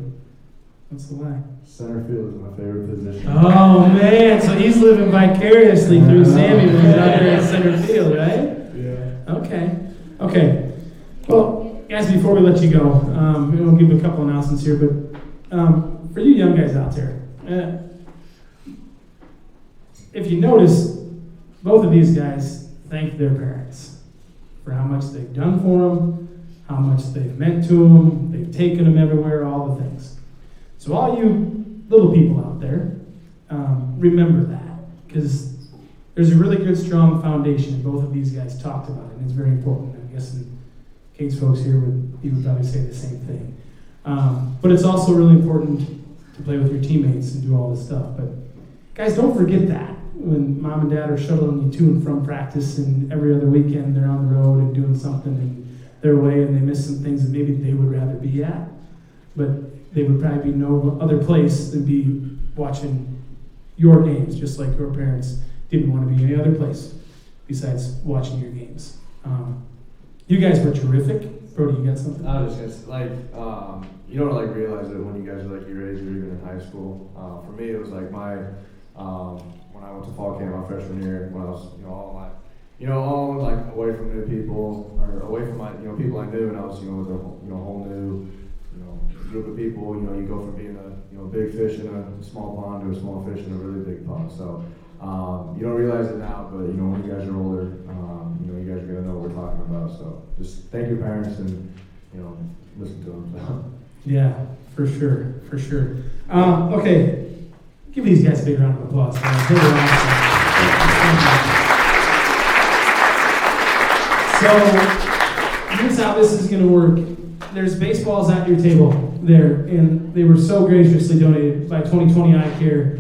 What's the lie? Center field is my favorite position. Oh, man, so he's living vicariously through Sammy when he's out there in center field, right? Yeah. Okay. Well, guys, before we let you go, we'll give a couple announcements here, but for you young guys out there, if you notice, both of these guys thank their parents for how much they've done for them, how much they've meant to them, they've taken them everywhere, all the things. So all you little people out there, remember that, because there's a really good, strong foundation. Both of these guys talked about it, and it's very important. I'm guessing Kate's folks here would probably say the same thing. But it's also really important to play with your teammates and do all this stuff. But guys, don't forget that when mom and dad are shuttling you to and from practice, and every other weekend they're on the road and doing something in their way, and they miss some things that maybe they would rather be at. But they would probably be no other place than be watching your games, just like your parents didn't want to be any other place besides watching your games. You guys were terrific. Brody, you got something? I was just gonna say, you don't realize it when you guys are your age or even in high school. For me, it was like when I went to fall camp my freshman year, when I was all away from new people or away from my people I knew, and I was with a whole new group of people. You go from being a big fish in a small pond to a small fish in a really big pond. So you don't realize it now, but when you guys are older, you guys are gonna know what we're talking about. So just thank your parents and listen to them. Yeah, for sure. Okay, give these guys a big round of applause. They were awesome. So here's how this is gonna work. There's baseballs at your table there, and they were so graciously donated by 2020 Eye Care.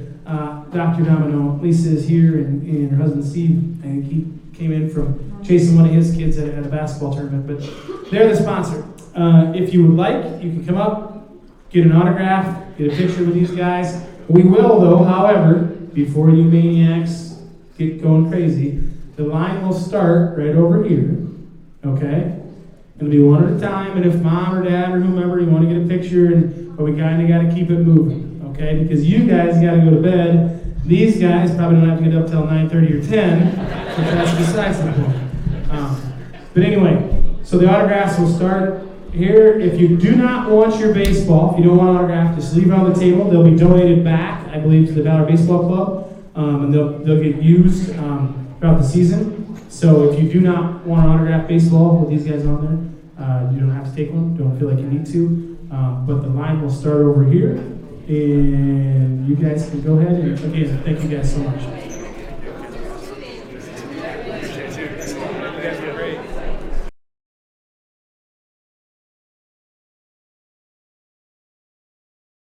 Dr. Domino, Lisa is here, and her husband Steve, I think he came in from chasing one of his kids at a basketball tournament, but they're the sponsor. If you would like, you can come up, get an autograph, get a picture with these guys. We will, though, however, before you maniacs get going crazy, the line will start right over here, okay? It'll be one at a time, and if mom or dad or whomever, you want to get a picture, but we kind of got to keep it moving, okay? Because you guys got to go to bed. These guys probably don't have to get up till 9:30 or 10, so that's besides the point. But anyway, so the autographs will start here. If you do not want your baseball, if you don't want an autograph, just leave it on the table. They'll be donated back, I believe, to the Valor Baseball Club, and they'll get used throughout the season. So if you do not want an autographed baseball with these guys on there, you don't have to take one. Don't feel like you need to. But the line will start over here, and you guys can go ahead and again, thank you guys so much.